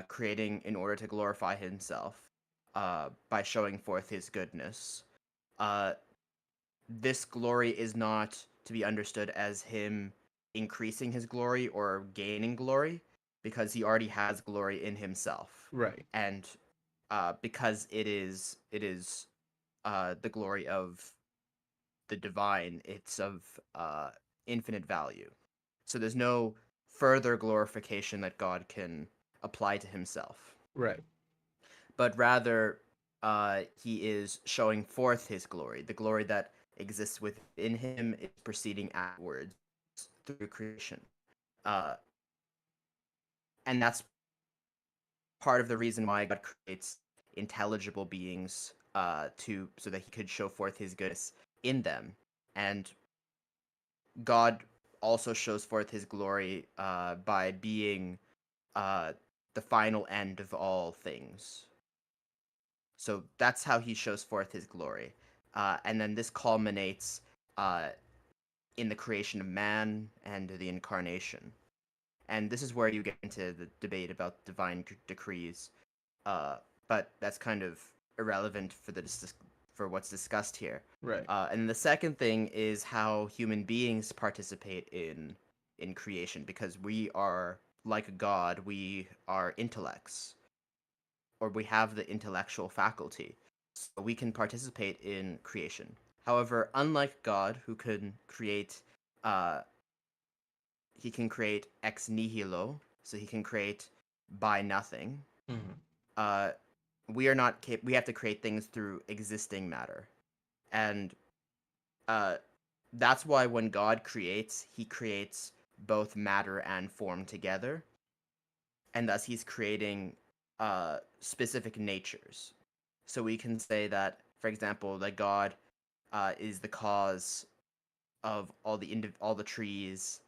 creating in order to glorify himself by showing forth his goodness, uh, this glory is not to be understood as him increasing his glory or gaining glory, because he already has glory in himself. Right. And because it is the glory of the divine, it's of infinite value. So there's no further glorification that God can apply to himself, Right. but rather he is showing forth his glory. The glory that exists within him is proceeding outwards through creation. Uh, and that's part of the reason why God creates intelligible beings to so that he could show forth his goodness in them, and God also shows forth his glory by being uh, the final end of all things. So that's how he shows forth his glory. And then this culminates uh, in the creation of man and the incarnation. And this is where you get into the debate about divine decrees. But that's kind of irrelevant for what's discussed here. Right. And the second thing is how human beings participate in creation, because we are like God, we are intellects, or we have the intellectual faculty, so we can participate in creation. However, unlike God, who can create, uh, he can create ex nihilo, so he can create by nothing. Hmm. Uh, we are not we have to create things through existing matter, and uh, that's why when God creates, he creates both matter and form together, and thus he's creating specific natures. So we can say that, for example, that God is the cause of all the trees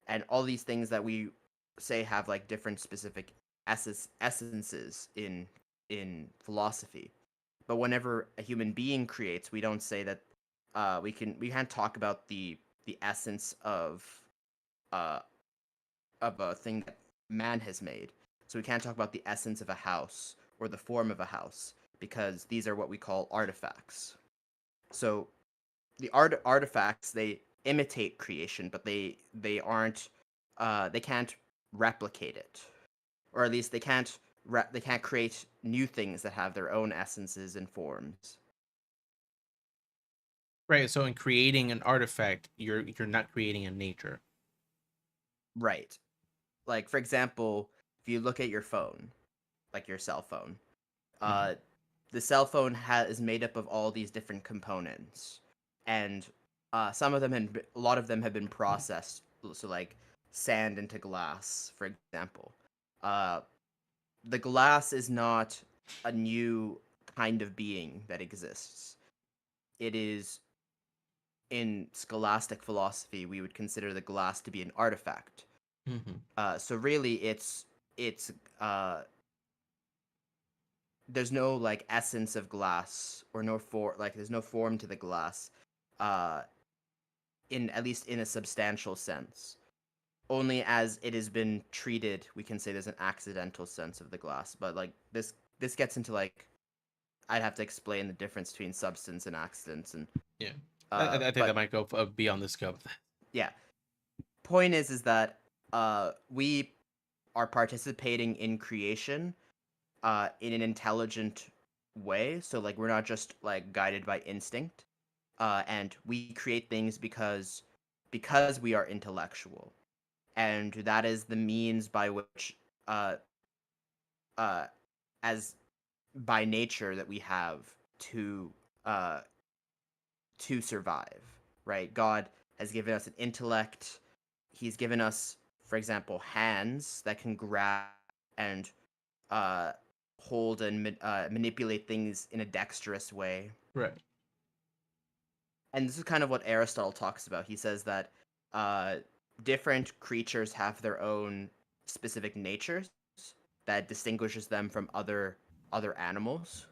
and all these things that we say have like different specific essences in philosophy. But whenever a human being creates, we don't say that we can't talk about the essence uh, of a thing that man has made. So we can't talk about the essence of a house or the form of a house, because these are what we call artifacts. So the artifacts, they imitate creation, but they aren't they can't replicate it, or at least they can't create new things that have their own essences and forms. Right. So in creating an artifact, you're not creating a nature. Right. Like, for example, if you look at your phone, like your cell phone, Hmm. uh, the cell phone is made up of all these different components, and some of them and a lot of them have been processed. So, like sand into glass, for example. Uh, the glass is not a new kind of being that exists. It is, in scholastic philosophy, we would consider the glass to be an artifact. Hmm. So really, it's there's no like essence of glass, or no there's no form to the glass, uh, in at least in a substantial sense. Only as it has been treated, we can say there's an accidental sense of the glass. But like this gets into like, I'd have to explain the difference between substance and accidents, and Yeah. I think that but might go beyond the scope. yeah. Point is that we are participating in creation in an intelligent way. So like we're not just like guided by instinct, and we create things because we are intellectual, and that is the means by which uh, uh, as by nature that we have to uh, to survive. Right? God has given us an intellect. He's given us, for example, hands that can grab and uh, hold and manipulate things in a dexterous way. Right. And this is kind of what Aristotle talks about. He says that uh, different creatures have their own specific natures that distinguishes them from other animals.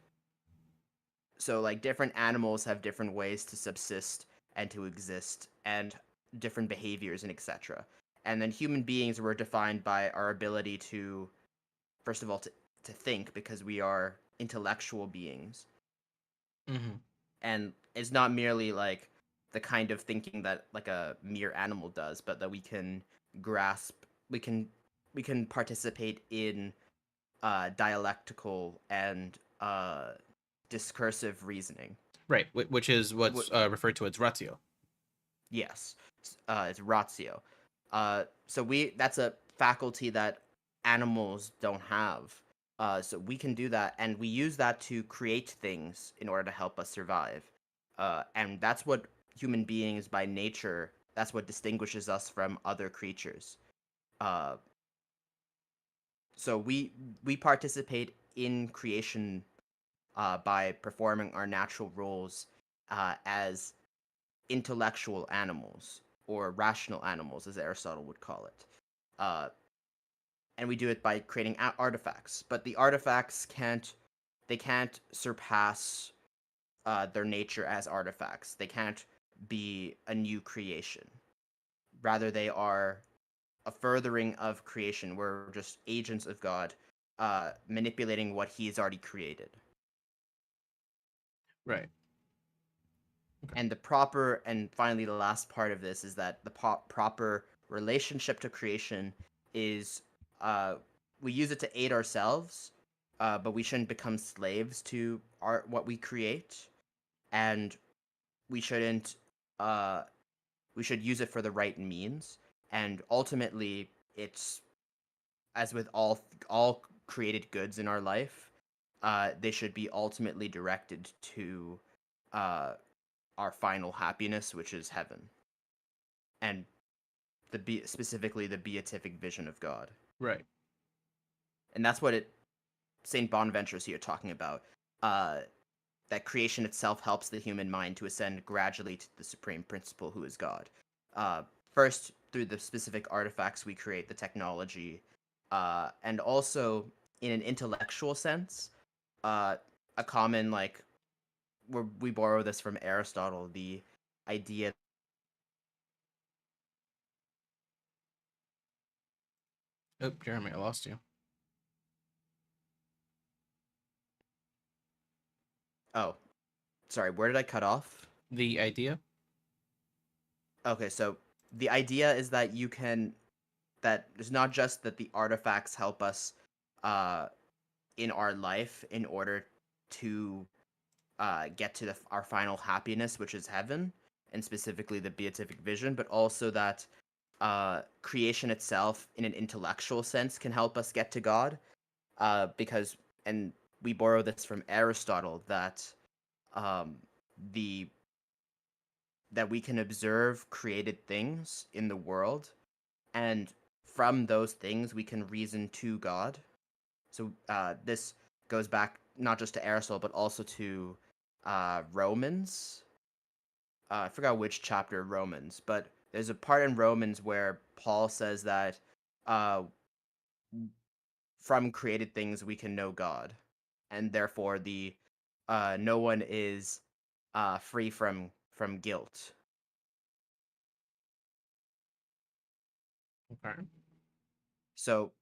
So like different animals have different ways to subsist and to exist, and different behaviors and etc. And then human beings were defined by our ability to, first of all, to think, because we are intellectual beings, Hmm. and it's not merely like the kind of thinking that like a mere animal does, but that we can grasp, we can we can participate in dialectical and discursive reasoning. Right. Which is what's Wh- referred to as ratio. yes, it's ratio. So we that's a faculty that animals don't have. So we can do that, and we use that to create things in order to help us survive. And that's what human beings by nature. That's what distinguishes us from other creatures. Uh, so we participate in creation by performing our natural roles as intellectual animals or rational animals, as Aristotle would call it. Uh, and we do it by creating artifacts. But the artifacts can't surpass their nature as artifacts. They can't be a new creation. Rather, they are a furthering of creation. We're just agents of God, manipulating what He's already created. Right. Okay. And the proper, and finally, the last part of this is that the proper relationship to creation is uh, we use it to aid ourselves, but we shouldn't become slaves to what we create, and we shouldn't uh, we should use it for the right means. And ultimately, it's as with all created goods in our life, they should be ultimately directed to uh, our final happiness, which is heaven, and specifically the beatific vision of God. Right. And that's what Saint Bonaventure is here talking about. Uh, that creation itself helps the human mind to ascend gradually to the supreme principle, who is God. Uh, First, through the specific artifacts we create, the technology, and also in an intellectual sense, a common where we borrow this from Aristotle, the idea. Oh, Jeremy, I lost you. Oh, sorry, where did I cut off? The idea. Okay, so the idea is that that it's not just that the artifacts help us uh, in our life in order to get to our final happiness, which is heaven, and specifically the beatific vision, but also that creation itself, in an intellectual sense, can help us get to God. Because, and we borrow this from Aristotle, that um, the that we can observe created things in the world, and from those things we can reason to God. So this goes back not just to Aristotle, but also to Romans. I forgot which chapter of Romans, but there's a part in Romans where Paul says that uh, from created things we can know God, and therefore the no one is free from guilt. Okay. So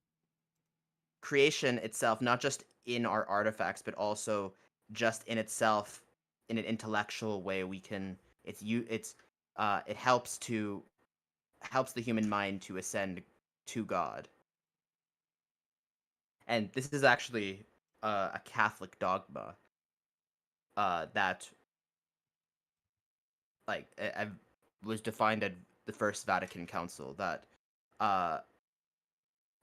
creation itself, not just in our artifacts, but also just in itself, in an intellectual way, we can. It helps the human mind to ascend to God, and this is actually a Catholic dogma that I was defined at the First Vatican Council that uh,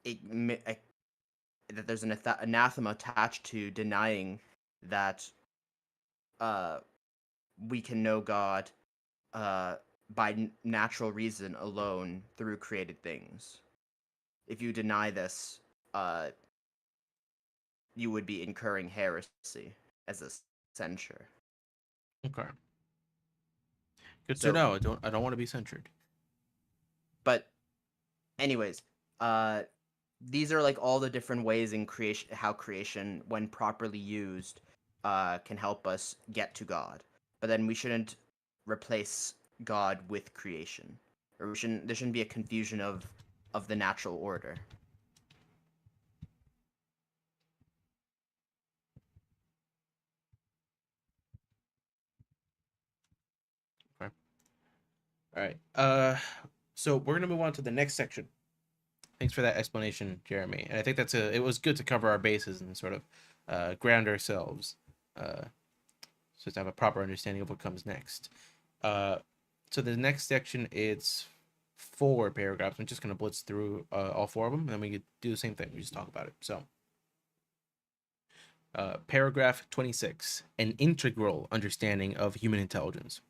that there's an anathema attached to denying that uh, we can know God uh, by natural reason alone through created things. If you deny this, uh, you would be incurring heresy as a censure. Okay. Good to So, know. I don't want to be censored. but anyways, uh, these are like all the different ways in creation, how creation, when properly used, can help us get to God. But then we shouldn't replace God with creation, or we shouldn't. There shouldn't be a confusion of the natural order. Okay. All right. So we're gonna move on to the next section. Thanks for that explanation, Jeremy. And I think it was good to cover our bases and sort of ground ourselves, so to have a proper understanding of what comes next. Uh, so the next section, it's 4 paragraphs. I'm just gonna blitz through all 4 of them, and then we could do the same thing. We just talk about it. So, paragraph 26: an integral understanding of human intelligence.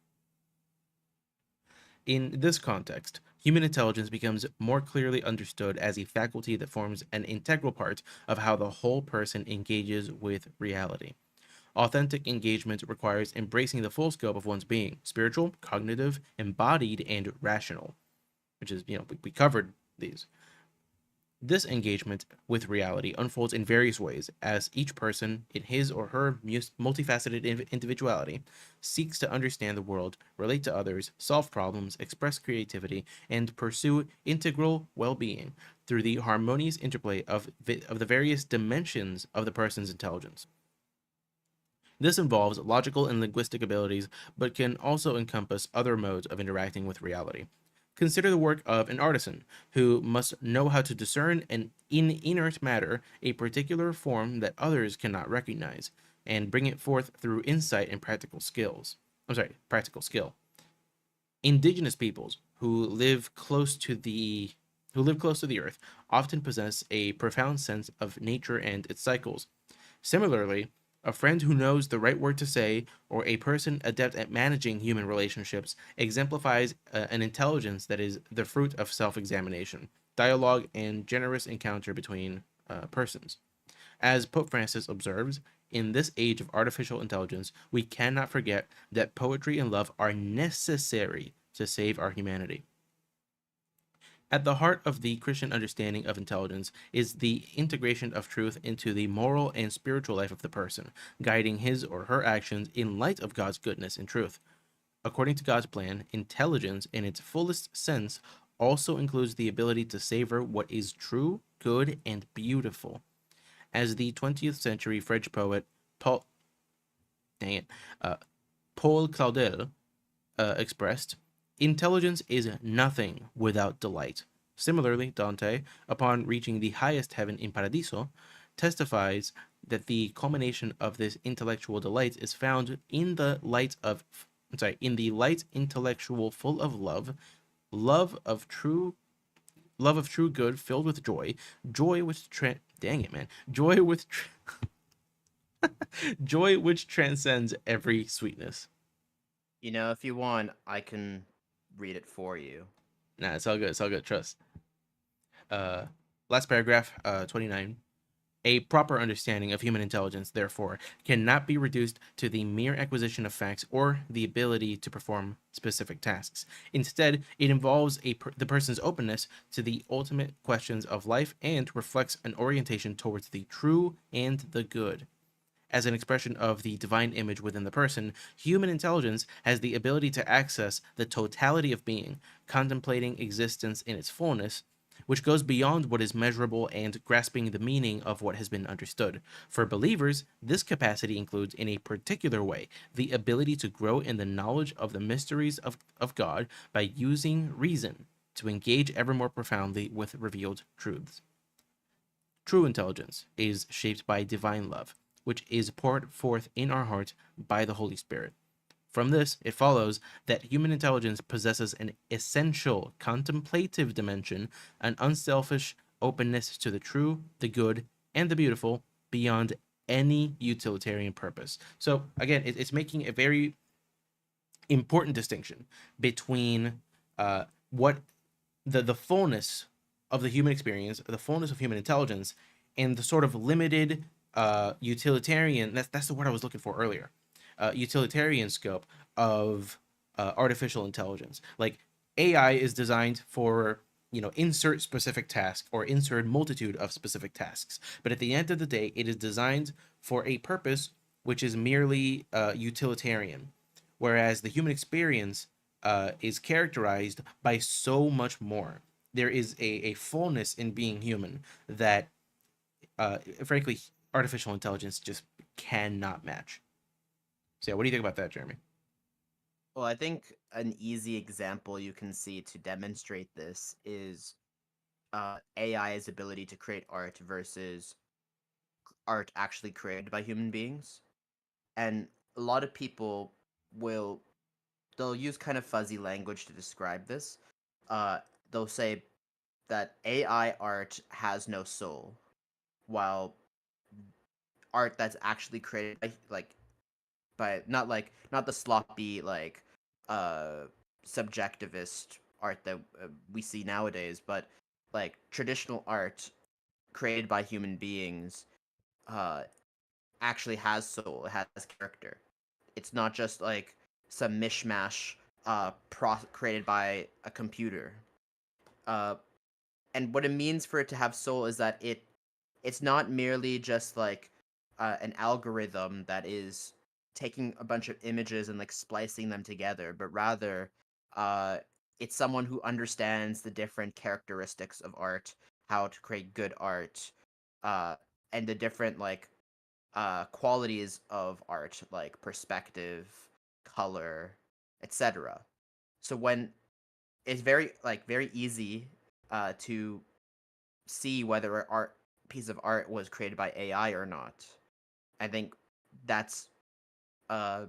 In this context, human intelligence becomes more clearly understood as a faculty that forms an integral part of how the whole person engages with reality. Authentic engagement requires embracing the full scope of one's being: spiritual, cognitive, embodied, and rational, which is, we covered these. This engagement with reality unfolds in various ways as each person, in his or her multifaceted individuality, seeks to understand the world, relate to others, solve problems, express creativity, and pursue integral well being through the harmonious interplay of the various dimensions of the person's intelligence. This involves logical and linguistic abilities, but can also encompass other modes of interacting with reality. Consider the work of an artisan who must know how to discern in inert matter a particular form that others cannot recognize, and bring it forth through insight and practical skills. I'm sorry, practical skill. Indigenous peoples who live close to the earth often possess a profound sense of nature and its cycles. Similarly, a friend who knows the right word to say, or a person adept at managing human relationships, exemplifies an intelligence that is the fruit of self examination, dialogue, and generous encounter between persons. As Pope Francis observes, in this age of artificial intelligence, we cannot forget that poetry and love are necessary to save our humanity. At the heart of the Christian understanding of intelligence is the integration of truth into the moral and spiritual life of the person, guiding his or her actions in light of God's goodness and truth. According to God's plan, intelligence in its fullest sense also includes the ability to savor what is true, good, and beautiful. As the 20th century French poet Paul, dang it, uh, Paul Claudel expressed, intelligence is nothing without delight. Similarly, Dante, upon reaching the highest heaven in Paradiso, testifies that the culmination of this intellectual delight is found in the light of, in the light intellectual full of love, love of true love of true good filled with joy, joy which dang it, man, joy which transcends every sweetness. If you want, I can read it for you. Nah, it's all good. It's all good. Trust. Uh, Last paragraph, 29. A proper understanding of human intelligence, therefore, cannot be reduced to the mere acquisition of facts or the ability to perform specific tasks. Instead, it involves the person's openness to the ultimate questions of life and reflects an orientation towards the true and the good. As an expression of the divine image within the person, human intelligence has the ability to access the totality of being, contemplating existence in its fullness, which goes beyond what is measurable and grasping the meaning of what has been understood. For believers, this capacity includes, in a particular way, the ability to grow in the knowledge of the mysteries of God by using reason to engage ever more profoundly with revealed truths. True intelligence is shaped by divine love, which is poured forth in our heart by the Holy Spirit. From this, it follows that human intelligence possesses an essential contemplative dimension, an unselfish openness to the true, the good, and the beautiful beyond any utilitarian purpose. So, again, it's making a very important distinction between what the fullness of the human experience, the fullness of human intelligence, and the sort of limited utilitarian. That's the word I was looking for earlier. Utilitarian scope of artificial intelligence. Like AI is designed for insert specific task or insert multitude of specific tasks, but at the end of the day, it is designed for a purpose which is merely utilitarian, whereas the human experience is characterized by so much more. There is a fullness in being human that, frankly, artificial intelligence just cannot match. So, yeah, what do you think about that, Jeremy? Well, I think an easy example you can see to demonstrate this is AI's ability to create art versus art actually created by human beings. And a lot of people will they'll use kind of fuzzy language to describe this. Uh, they'll say that AI art has no soul, while art that's actually created by not the sloppy uh subjectivist art that we see nowadays, but like traditional art created by human beings uh actually has soul, it has character. It's not just like some mishmash created by a computer. Uh, and what it means for it to have soul is that it's not merely just like an algorithm that is taking a bunch of images and like splicing them together, but rather uh, it's someone who understands the different characteristics of art, how to create good art, uh, and the different like qualities of art, like perspective, color, etc. So when it's very easy to see whether an art piece of art was created by AI or not. I think that's uh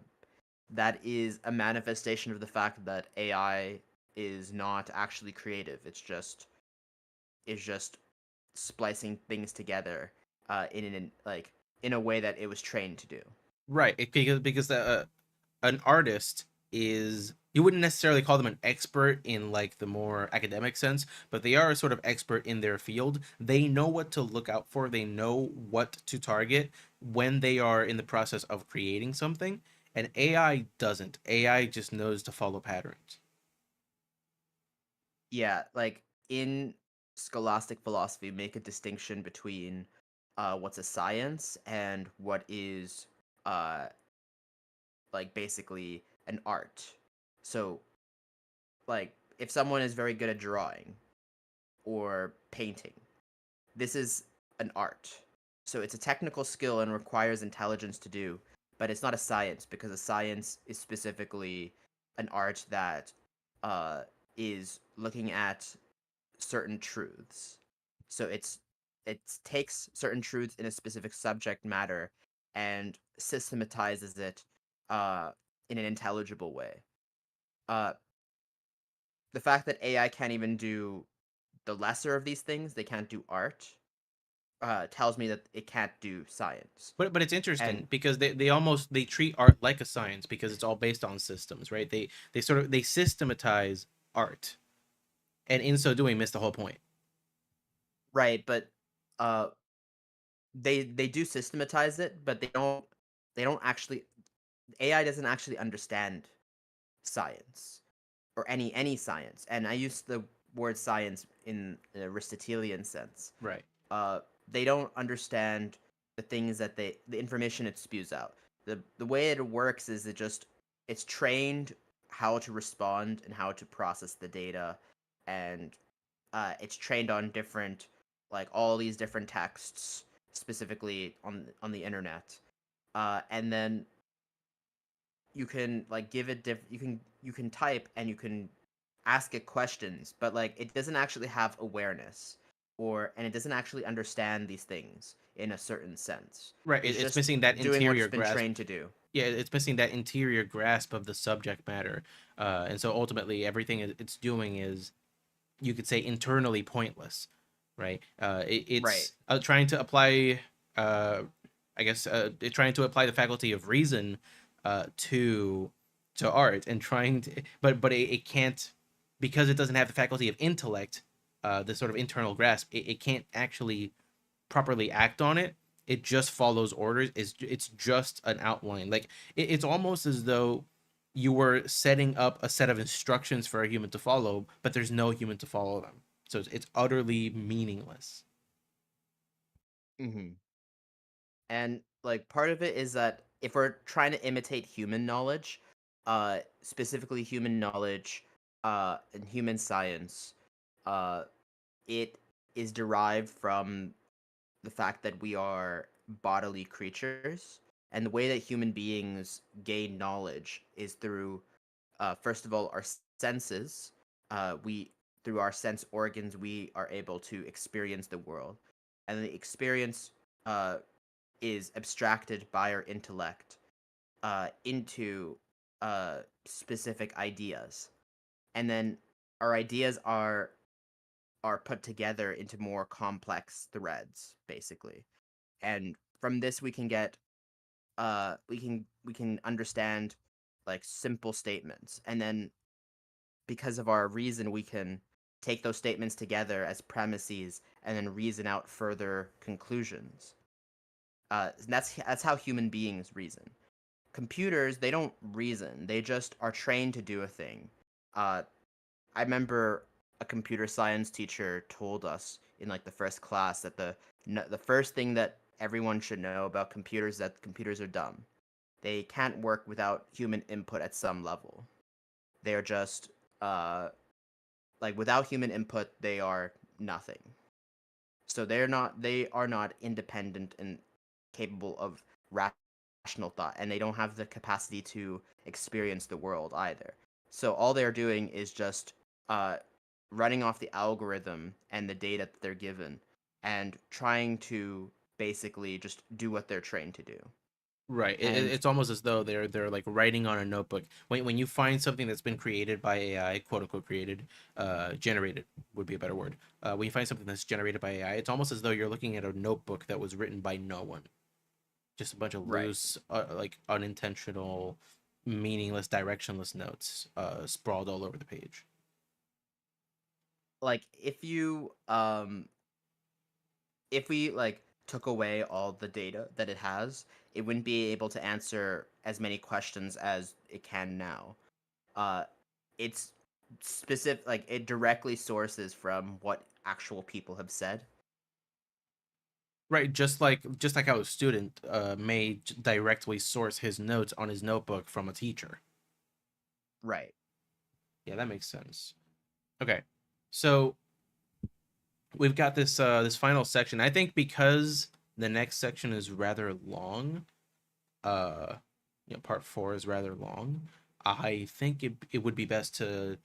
that is a manifestation of the fact that AI is not actually creative. It's just splicing things together in a way that it was trained to do. Right, because an artist is, you wouldn't necessarily call them an expert in like the more academic sense, but they are a sort of expert in their field. They know what to look out for, they know what to target when they are in the process of creating something, and AI doesn't. AI just knows to follow patterns. Yeah, like in scholastic philosophy, make a distinction between what's a science and what is uh like basically an art. So like if someone is very good at drawing or painting, this is an art. So it's a technical skill and requires intelligence to do, but it's not a science because a science is specifically an art that uh is looking at certain truths. So it takes certain truths in a specific subject matter and systematizes it uh, in an intelligible way. Uh, the fact that AI can't even do the lesser of these things, they can't do art, tells me that it can't do science. But it's And interesting because they treat art like a science because it's all based on systems, right? They sort of they systematize art, and in so doing miss the whole point. right, but uh, they do systematize it, but they don't actually AI doesn't actually understand science or any science. And I use the word science in an Aristotelian sense. Right. Uh, they don't understand the information it spews out. The way it works is it's trained how to respond and how to process the data, and it's trained on different like all these different texts specifically on the internet, and then you can like give it you can type and you can ask it questions, but like it doesn't actually have awareness and it doesn't actually understand these things in a certain sense. Right. It's It's just missing that doing what it's interior been grasp. trained to do. Yeah, it's missing that interior grasp of the subject matter, and so ultimately everything it's doing is, you could say, internally pointless, right? Right. It's trying to apply, uh, I guess, it's trying to apply the faculty of reason to art, and trying to, but it can't, because it doesn't have the faculty of intellect, the sort of internal grasp. It can't actually properly act on it. It just follows orders. It's just an outline. Like it's almost as though you were setting up a set of instructions for a human to follow, but there's no human to follow them. So it's utterly meaningless. Hmm. And like part of it is that if we're trying to imitate human knowledge, specifically human knowledge, and human science, uh, it is derived from the fact that we are bodily creatures, and the way that human beings gain knowledge is through first of all our senses. We Through our sense organs we are able to experience the world, and the experience uh, is abstracted by our intellect into specific ideas, and then our ideas are put together into more complex threads basically, and from this we can understand like simple statements, and then because of our reason we can take those statements together as premises and then reason out further conclusions. That's how human beings reason. Computers, they don't reason. They just are trained to do a thing. Uh, I remember a computer science teacher told us in like the first class that the first thing that everyone should know about computers is that computers are dumb. They can't work without human input at some level. They are just uh like without human input they are nothing. So they are not independent and capable of rational thought, and they don't have the capacity to experience the world either. So all they're doing is just uh, running off the algorithm and the data that they're given, and trying to basically just do what they're trained to do. Right. And It's almost as though they're like writing on a notebook. When you find something that's been created by AI, quote unquote created, generated would be a better word. When you find something that's generated by AI, it's almost as though you're looking at a notebook that was written by no one. Just a bunch of right, loose, like unintentional, meaningless, directionless notes, sprawled all over the page. like if we like took away all the data that it has, it wouldn't be able to answer as many questions as it can now. Uh, it's specific, like it directly sources from what actual people have said. Right, just like how a student may directly source his notes on his notebook from a teacher. Right. Yeah, that makes sense. Okay, so we've got this final section. I think because the next section is rather long, uh, part four is rather long. I think it would be best to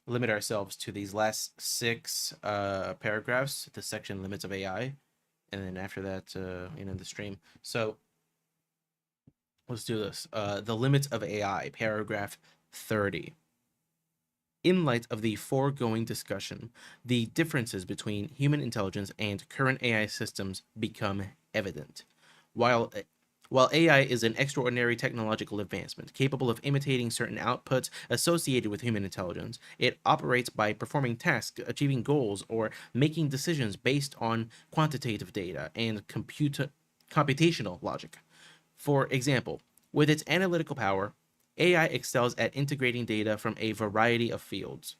limit ourselves to these last six paragraphs, the section limits of AI, and then after that, the stream. So let's do this. The limits of AI, paragraph 30. In light of the foregoing discussion, the differences between human intelligence and current AI systems become evident. While while AI is an extraordinary technological advancement capable of imitating certain outputs associated with human intelligence, it operates by performing tasks, achieving goals, or making decisions based on quantitative data and computational logic. For example, with its analytical power, AI excels at integrating data from a variety of fields,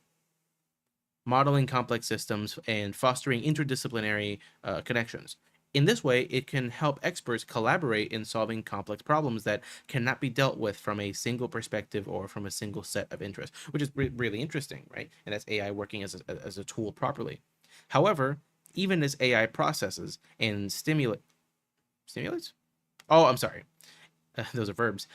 modeling complex systems, and fostering interdisciplinary connections. In this way, it can help experts collaborate in solving complex problems that cannot be dealt with from a single perspective or from a single set of interests, which is really interesting, right? And that's AI working as a tool properly. However, even as AI processes and stimulates? Oh, I'm sorry. Those are verbs.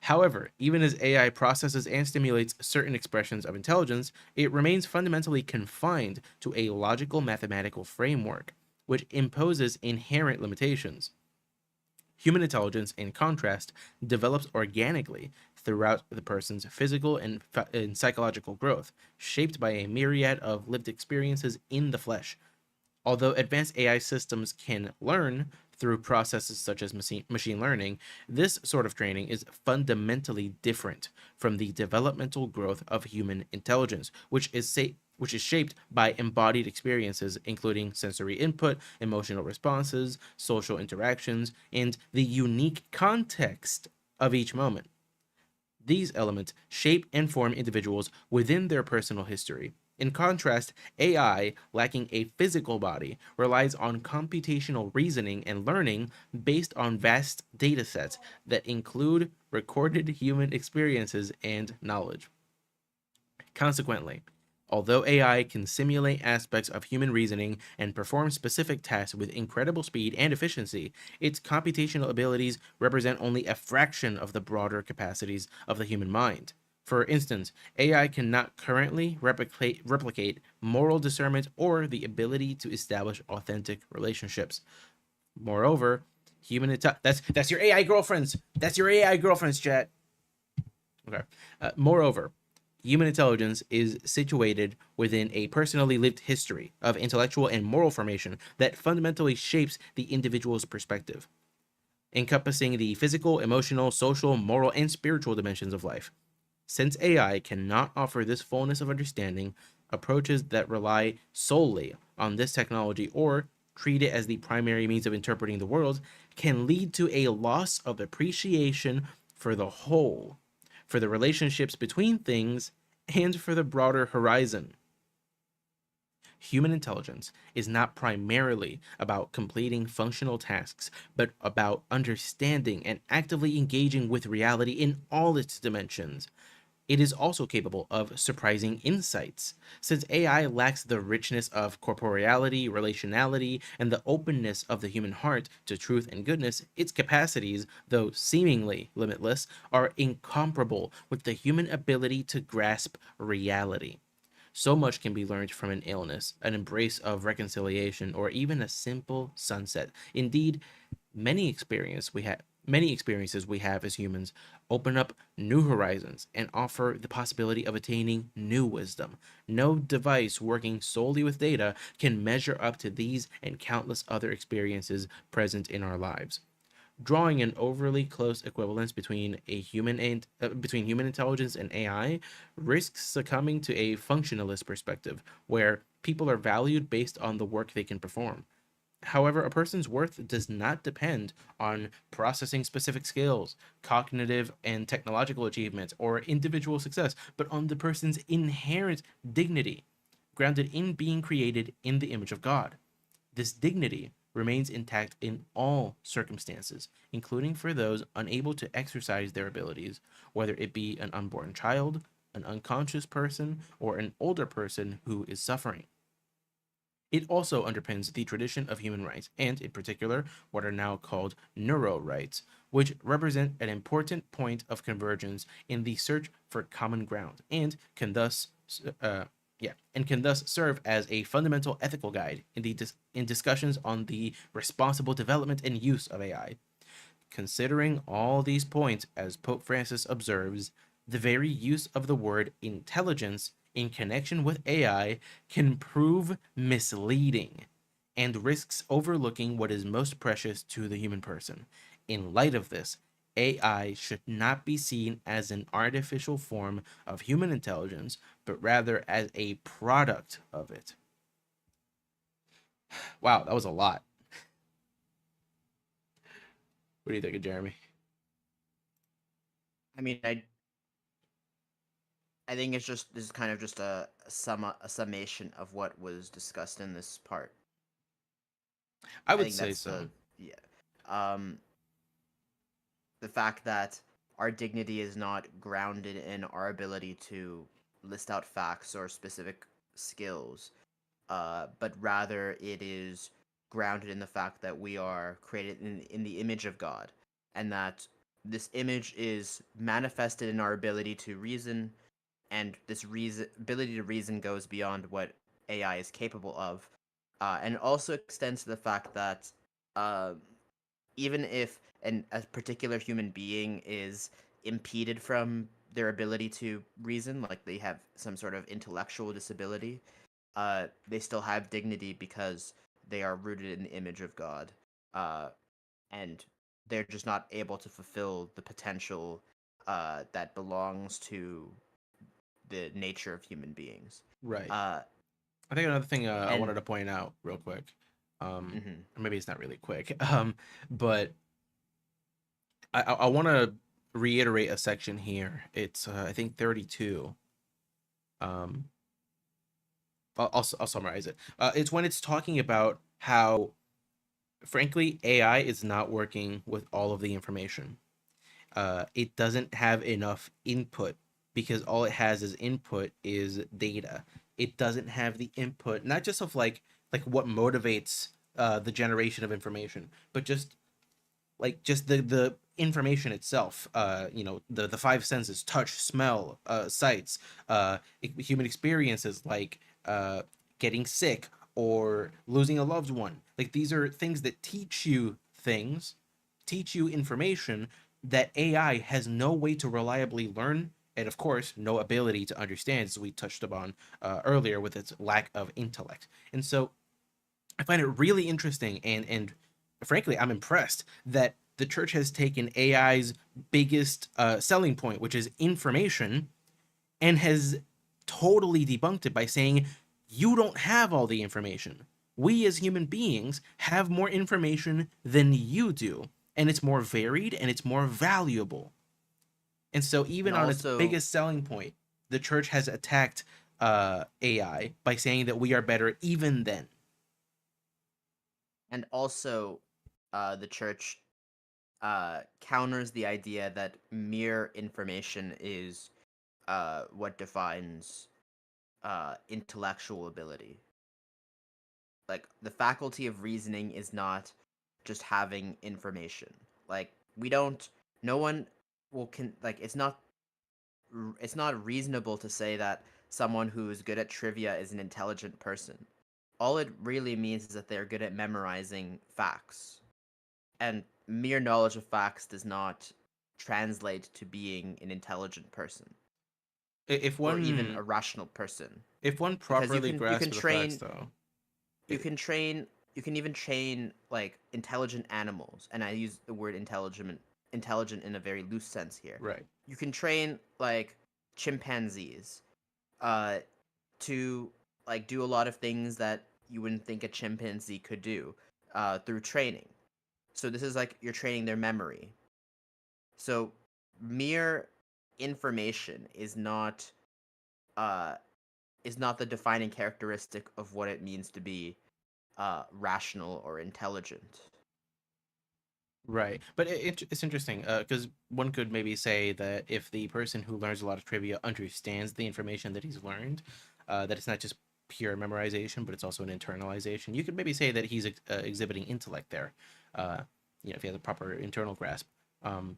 However, even as AI processes and stimulates certain expressions of intelligence, it remains fundamentally confined to a logical mathematical framework, which imposes inherent limitations. Human intelligence, in contrast, develops organically throughout the person's physical and psychological growth, shaped by a myriad of lived experiences in the flesh. Although advanced AI systems can learn through processes such as machine learning, this sort of training is fundamentally different from the developmental growth of human intelligence, which is shaped by embodied experiences, including sensory input, emotional responses, social interactions, and the unique context of each moment. These elements shape and form individuals within their personal history. In contrast, AI, lacking a physical body, relies on computational reasoning and learning based on vast datasets that include recorded human experiences and knowledge. Consequently, although AI can simulate aspects of human reasoning and perform specific tasks with incredible speed and efficiency, its computational abilities represent only a fraction of the broader capacities of the human mind. For instance, AI cannot currently replicate moral discernment or the ability to establish authentic relationships. Moreover, that's your AI girlfriends. That's your AI girlfriends, chat. Okay. Moreover, human intelligence is situated within a personally lived history of intellectual and moral formation that fundamentally shapes the individual's perspective, encompassing the physical, emotional, social, moral, and spiritual dimensions of life. Since AI cannot offer this fullness of understanding, approaches that rely solely on this technology or treat it as the primary means of interpreting the world, can lead to a loss of appreciation for the whole, for the relationships between things, and for the broader horizon. Human intelligence is not primarily about completing functional tasks, but about understanding and actively engaging with reality in all its dimensions. It is also capable of surprising insights. Since AI lacks the richness of corporeality, relationality, and the openness of the human heart to truth and goodness, its capacities, though seemingly limitless, are incomparable with the human ability to grasp reality. So much can be learned from an illness, an embrace of reconciliation, or even a simple sunset. Indeed, many experiences we have as humans open up new horizons and offer the possibility of attaining new wisdom. No device working solely with data can measure up to these and countless other experiences present in our lives. Drawing an overly close equivalence between human intelligence and AI risks succumbing to a functionalist perspective where people are valued based on the work they can perform. However, a person's worth does not depend on processing specific skills, cognitive and technological achievements, or individual success, but on the person's inherent dignity, grounded in being created in the image of God. This dignity remains intact in all circumstances, including for those unable to exercise their abilities, whether it be an unborn child, an unconscious person, or an older person who is suffering. It also underpins the tradition of human rights, and in particular, what are now called neuro rights, which represent an important point of convergence in the search for common ground, and can thus, uh, serve as a fundamental ethical guide in discussions on the responsible development and use of AI. Considering all these points, as Pope Francis observes, the very use of the word intelligence in connection with AI can prove misleading and risks overlooking what is most precious to the human person. In light of this, AI should not be seen as an artificial form of human intelligence, but rather as a product of it. Wow, that was a lot. What do you think of Jeremy? I mean, I think it's just this is kind of just a summation of what was discussed in this part. I I would think say that's so. the yeah. Um, the fact that our dignity is not grounded in our ability to list out facts or specific skills, but rather it is grounded in the fact that we are created in the image of God, and that this image is manifested in our ability to reason, and this ability to reason goes beyond what AI is capable of, and it also extends to the fact that uh, even if a particular human being is impeded from their ability to reason, like they have some sort of intellectual disability, they still have dignity because they are rooted in the image of God, uh, and they're just not able to fulfill the potential that belongs to the nature of human beings. Right. Uh, I think another thing I and wanted to point out real quick, mhm. or maybe it's not really quick, but I want to reiterate a section here. It's I think 32. Um, I'll summarize it. It's when it's talking about how, frankly, AI is not working with all of the information. It doesn't have enough input because all it has as input is data. It doesn't have the input, not just of like what motivates the generation of information, but just the information itself. The five senses: touch, smell, sights, human experiences like getting sick or losing a loved one. Like these are things that teach you information that AI has no way to reliably learn, and of course, no ability to understand, as we touched upon earlier with its lack of intellect. And so I find it really interesting, and frankly, I'm impressed that the church has taken AI's biggest selling point, which is information, and has totally debunked it by saying you don't have all the information. We as human beings have more information than you do, and it's more varied and it's more valuable. And so, And even on its also biggest selling point, the church has attacked AI by saying that we are better even then. and also the church counters the idea that mere information is what defines intellectual ability. Like the faculty of reasoning is not just having information. Like we don't. No one will can like it's not reasonable to say that someone who is good at trivia is an intelligent person. All it really means is that they're good at memorizing facts. And mere knowledge of facts does not translate to being an intelligent person If or even a one rational person if one because properly you can grasps the facts, train though, you it, can train you can even train like intelligent animals, and I use the word intelligent in a very loose sense here. right. You can train like chimpanzees uh to like do a lot of things that you wouldn't think a chimpanzee could do through training. So this is like you're training their memory. So mere information uh is not the defining characteristic of what it means to be rational or intelligent. Right, but it's interesting because one could maybe say that if the person who learns a lot of trivia understands the information that he's learned, that it's not just pure memorization, but it's also an internalization. You could maybe say that he's exhibiting intellect there, uh, if he has a proper internal grasp. Um,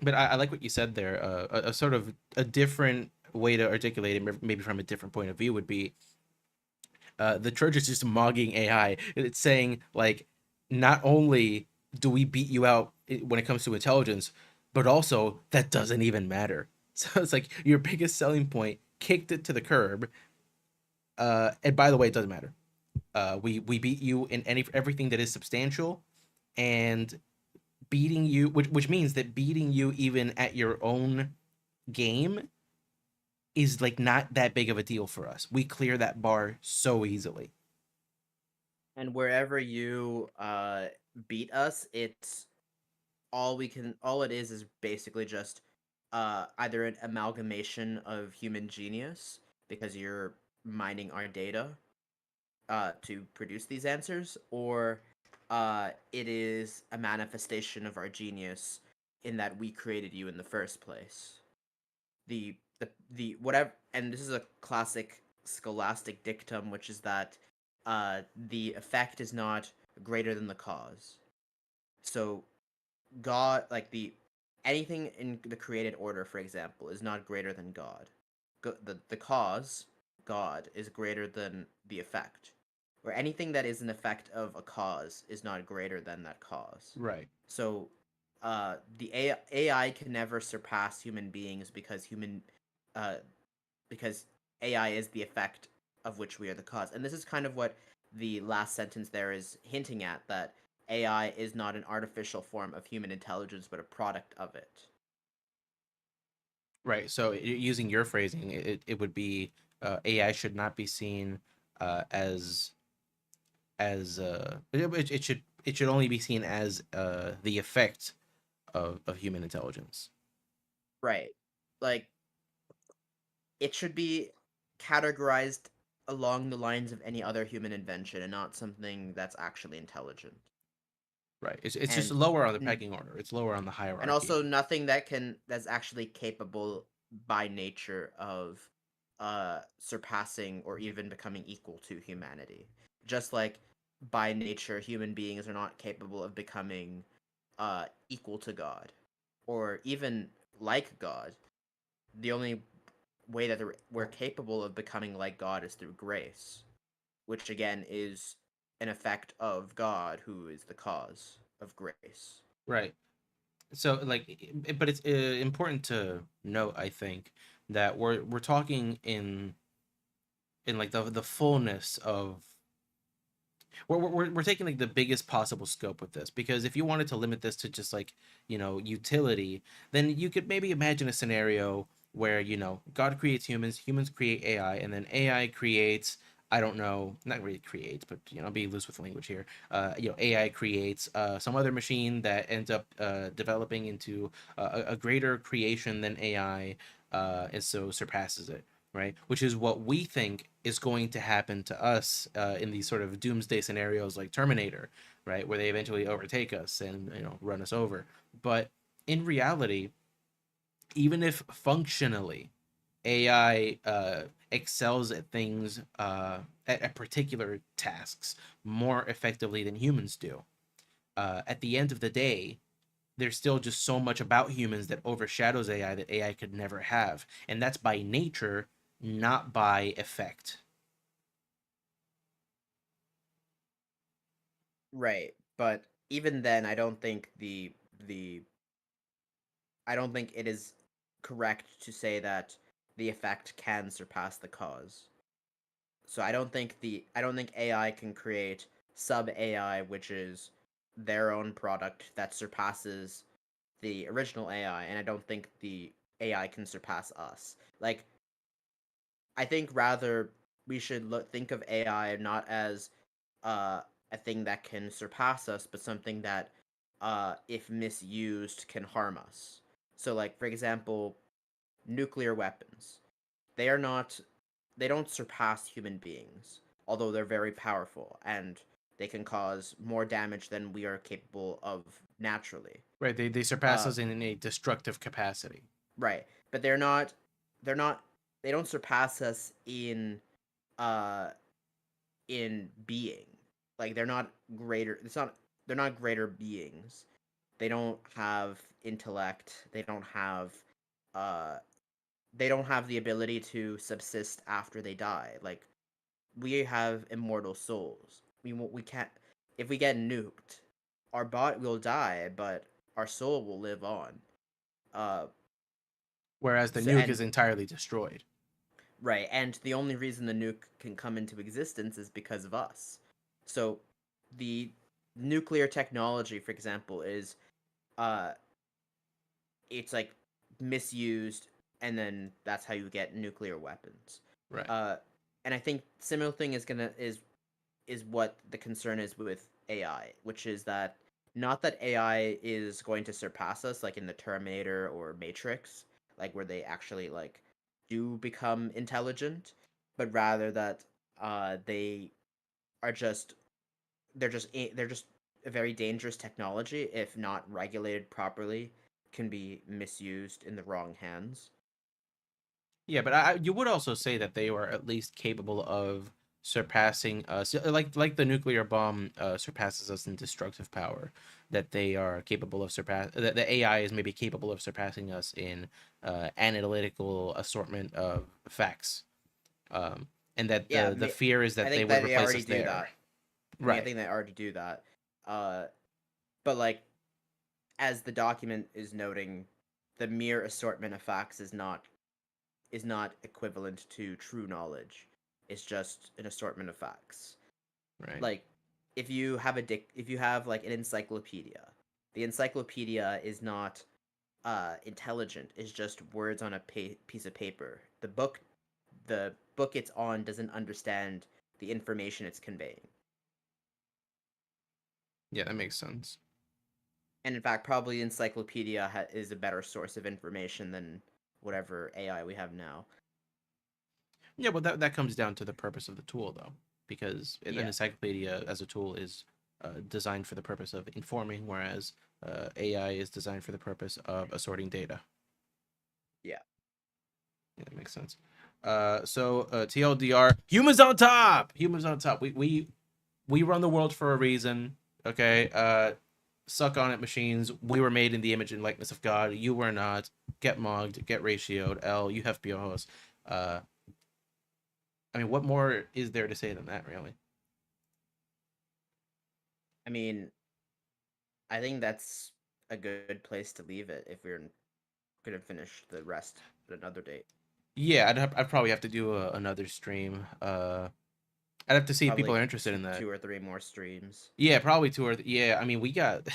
but I like what you said there. A sort of a different way to articulate it, maybe from a different point of view, would be the church is just mogging AI. It's saying like, not only do we beat you out when it comes to intelligence, but also that doesn't even matter. So it's like your biggest selling point kicked it to the curb. And by the way, it doesn't matter. We beat you in everything that is substantial, and beating you, which means that beating you even at your own game is like not that big of a deal for us. We clear that bar so easily. And wherever you beat us, it's all it is basically just either an amalgamation of human genius because you're mining our data to produce these answers, or it is a manifestation of our genius in that we created you in the first place. The whatever, and this is a classic scholastic dictum, which is that the effect is not greater than the cause. So God, like the anything in the created order, for example, is not greater than God. The cause, God, is greater than the effect. Or anything that is an effect of a cause is not greater than that cause. Right. So, the AI can never surpass human beings uh, because AI is the effect of which we are the cause. And this is kind of what the last sentence there is hinting at, that AI is not an artificial form of human intelligence, but a product of it. Right. So using your phrasing, it would be AI should not be seen as it should only be seen as the effect of human intelligence. Right. Like, it should be categorized along the lines of any other human invention and not something that's actually intelligent. Right. It's just And lower on the pecking order. It's lower on the and hierarchy. also nothing that's actually capable by nature of surpassing or even becoming equal to humanity. Just like by nature human beings are not capable of becoming equal to God or even like God. The only way that we're capable of becoming like God is through grace, which again is an effect of God who is the cause of grace. Right. So but it's important to note, I think, that we're talking in like the fullness of we're taking like the biggest possible scope with this, because if you wanted to limit this to just like, utility, then you could maybe imagine a scenario where, God creates humans, humans create AI, and then AI creates I don't know, not really creates, but being loose with language here. AI creates some other machine that ends up developing into a greater creation than AI, and so surpasses it, right? Which is what we think is going to happen to us in these sort of doomsday scenarios like Terminator, right, where they eventually overtake us and run us over. But in reality, even if functionally AI excels at things, at particular tasks more effectively than humans do. At the end of the day, there's still just so much about humans that overshadows AI that AI could never have. And that's by nature, not by effect. Right. But even then, I don't think the I don't think it is correct to say that the effect can surpass the cause. So I don't think AI can create sub AI, which is their own product that surpasses the original AI, and I don't think the AI can surpass us. Like, I think rather we should think of AI not as uh, a thing that can surpass us, but something that, if misused, can harm us. So, like, for example, nuclear weapons. They are not, they don't surpass human beings, although they're very powerful and they can cause more damage than we are capable of naturally. Right? They surpass Uh, us in a destructive capacity. right, but they're not, they don't surpass us uh, in being. Like they're not greater. It's not. They're not greater beings. They don't have intellect. Uh they don't have the ability to subsist after they die. Like we have immortal souls. We can't, if we get nuked, our body will die, but our soul will live on. Uh Whereas the so nuke and is entirely destroyed. Right, and the only reason the nuke can come into existence is because of us. So the nuclear technology, for example, is uh it's like misused, and then that's how you get nuclear weapons. Right. Uh and I think similar thing is what the concern is with AI, which is that not that AI is going to surpass us like in the Terminator or Matrix, like where they actually like do become intelligent, but rather that they are just they're just a very dangerous technology if not regulated properly, can be misused in the wrong hands. Yeah, but you would also say that they were at least capable of surpassing us, like the nuclear bomb surpasses us in destructive power. That they are capable of that the AI is maybe capable of surpassing us in analytical assortment of facts. Um, and that Yeah, the fear is I that they think would that they replace already us do there. that. I Right. think they already do that. Uh, but like as the document is noting, the mere assortment of facts is not equivalent to true knowledge. It's just an assortment of facts. Right. Like if you have like an encyclopedia, the encyclopedia is not intelligent. It's just words on a piece of paper. The book it's on doesn't understand the information it's conveying. Yeah, that makes sense. And in fact, probably encyclopedia is a better source of information than whatever AI we have now. Yeah, but that comes down to the purpose of the tool, though, because an Yeah, encyclopedia as a tool is designed for the purpose of informing, whereas AI is designed for the purpose of assorting data. yeah. Yeah, that makes sense. So TLDR, humans on top. Humans on top. We run the world for a reason. Okay. Suck on it, machines. We were made in the image and likeness of God. You were not. Get mugged. Get ratioed. L. You have piojos. Uh, I mean, what more is there to say than that, really? I mean, I think that's a good place to leave it if we're gonna finish the rest at another date. Yeah, I'd probably have to do another stream. I'd have to see if Probably people are like interested in that. two or three more streams. Yeah, probably two or yeah. I mean, we got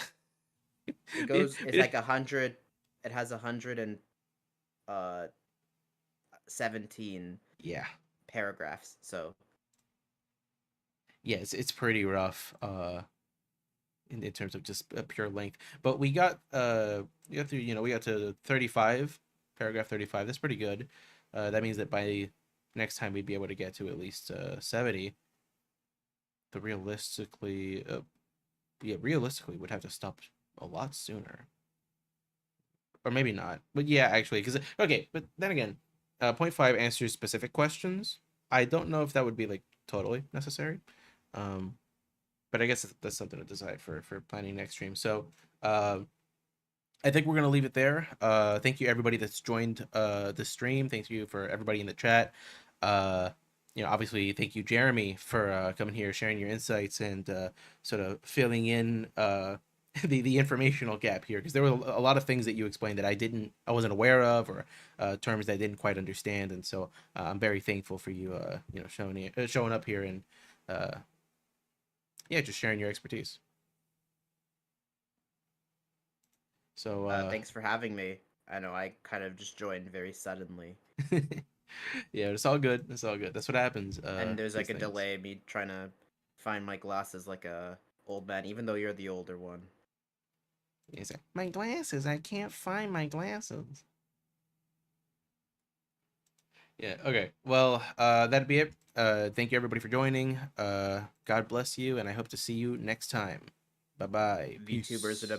It it, goes. It's it, like 100. It has 117 yeah. paragraphs. So yeah, it's pretty rough in terms of just pure length. But we got through, we got to 35, paragraph 35. That's pretty good. That means that by next time we'd be able to get to at least 70. The realistically would have to stop a lot sooner, or maybe not. But yeah, actually, because okay, but then again, point 5 answers specific questions. I don't know if that would be like totally necessary. Um, but I guess that's something to decide for planning next stream. So I think we're gonna leave it there. Thank you everybody that's joined the stream. Thank you for everybody in the chat. Uh, obviously, thank you Jeremy for coming here, sharing your insights, and sort of filling in the informational gap here, because there were a lot of things that you explained that I wasn't aware of, or terms that I didn't quite understand, and so I'm very thankful for you showing up here and uh, yeah, just sharing your expertise. So Thanks for having me. I know I kind of just joined very suddenly, yeah, it's all good. It's all good. That's what happens. and there's These like a things. delay me trying to find my glasses like a old man, even though you're the older one. He's like, my glasses. I can't find my glasses. Yeah. Okay. Well, that'd be it. Thank you everybody for joining. God bless you, and I hope to see you next time. Bye bye. VTubers at Peace. a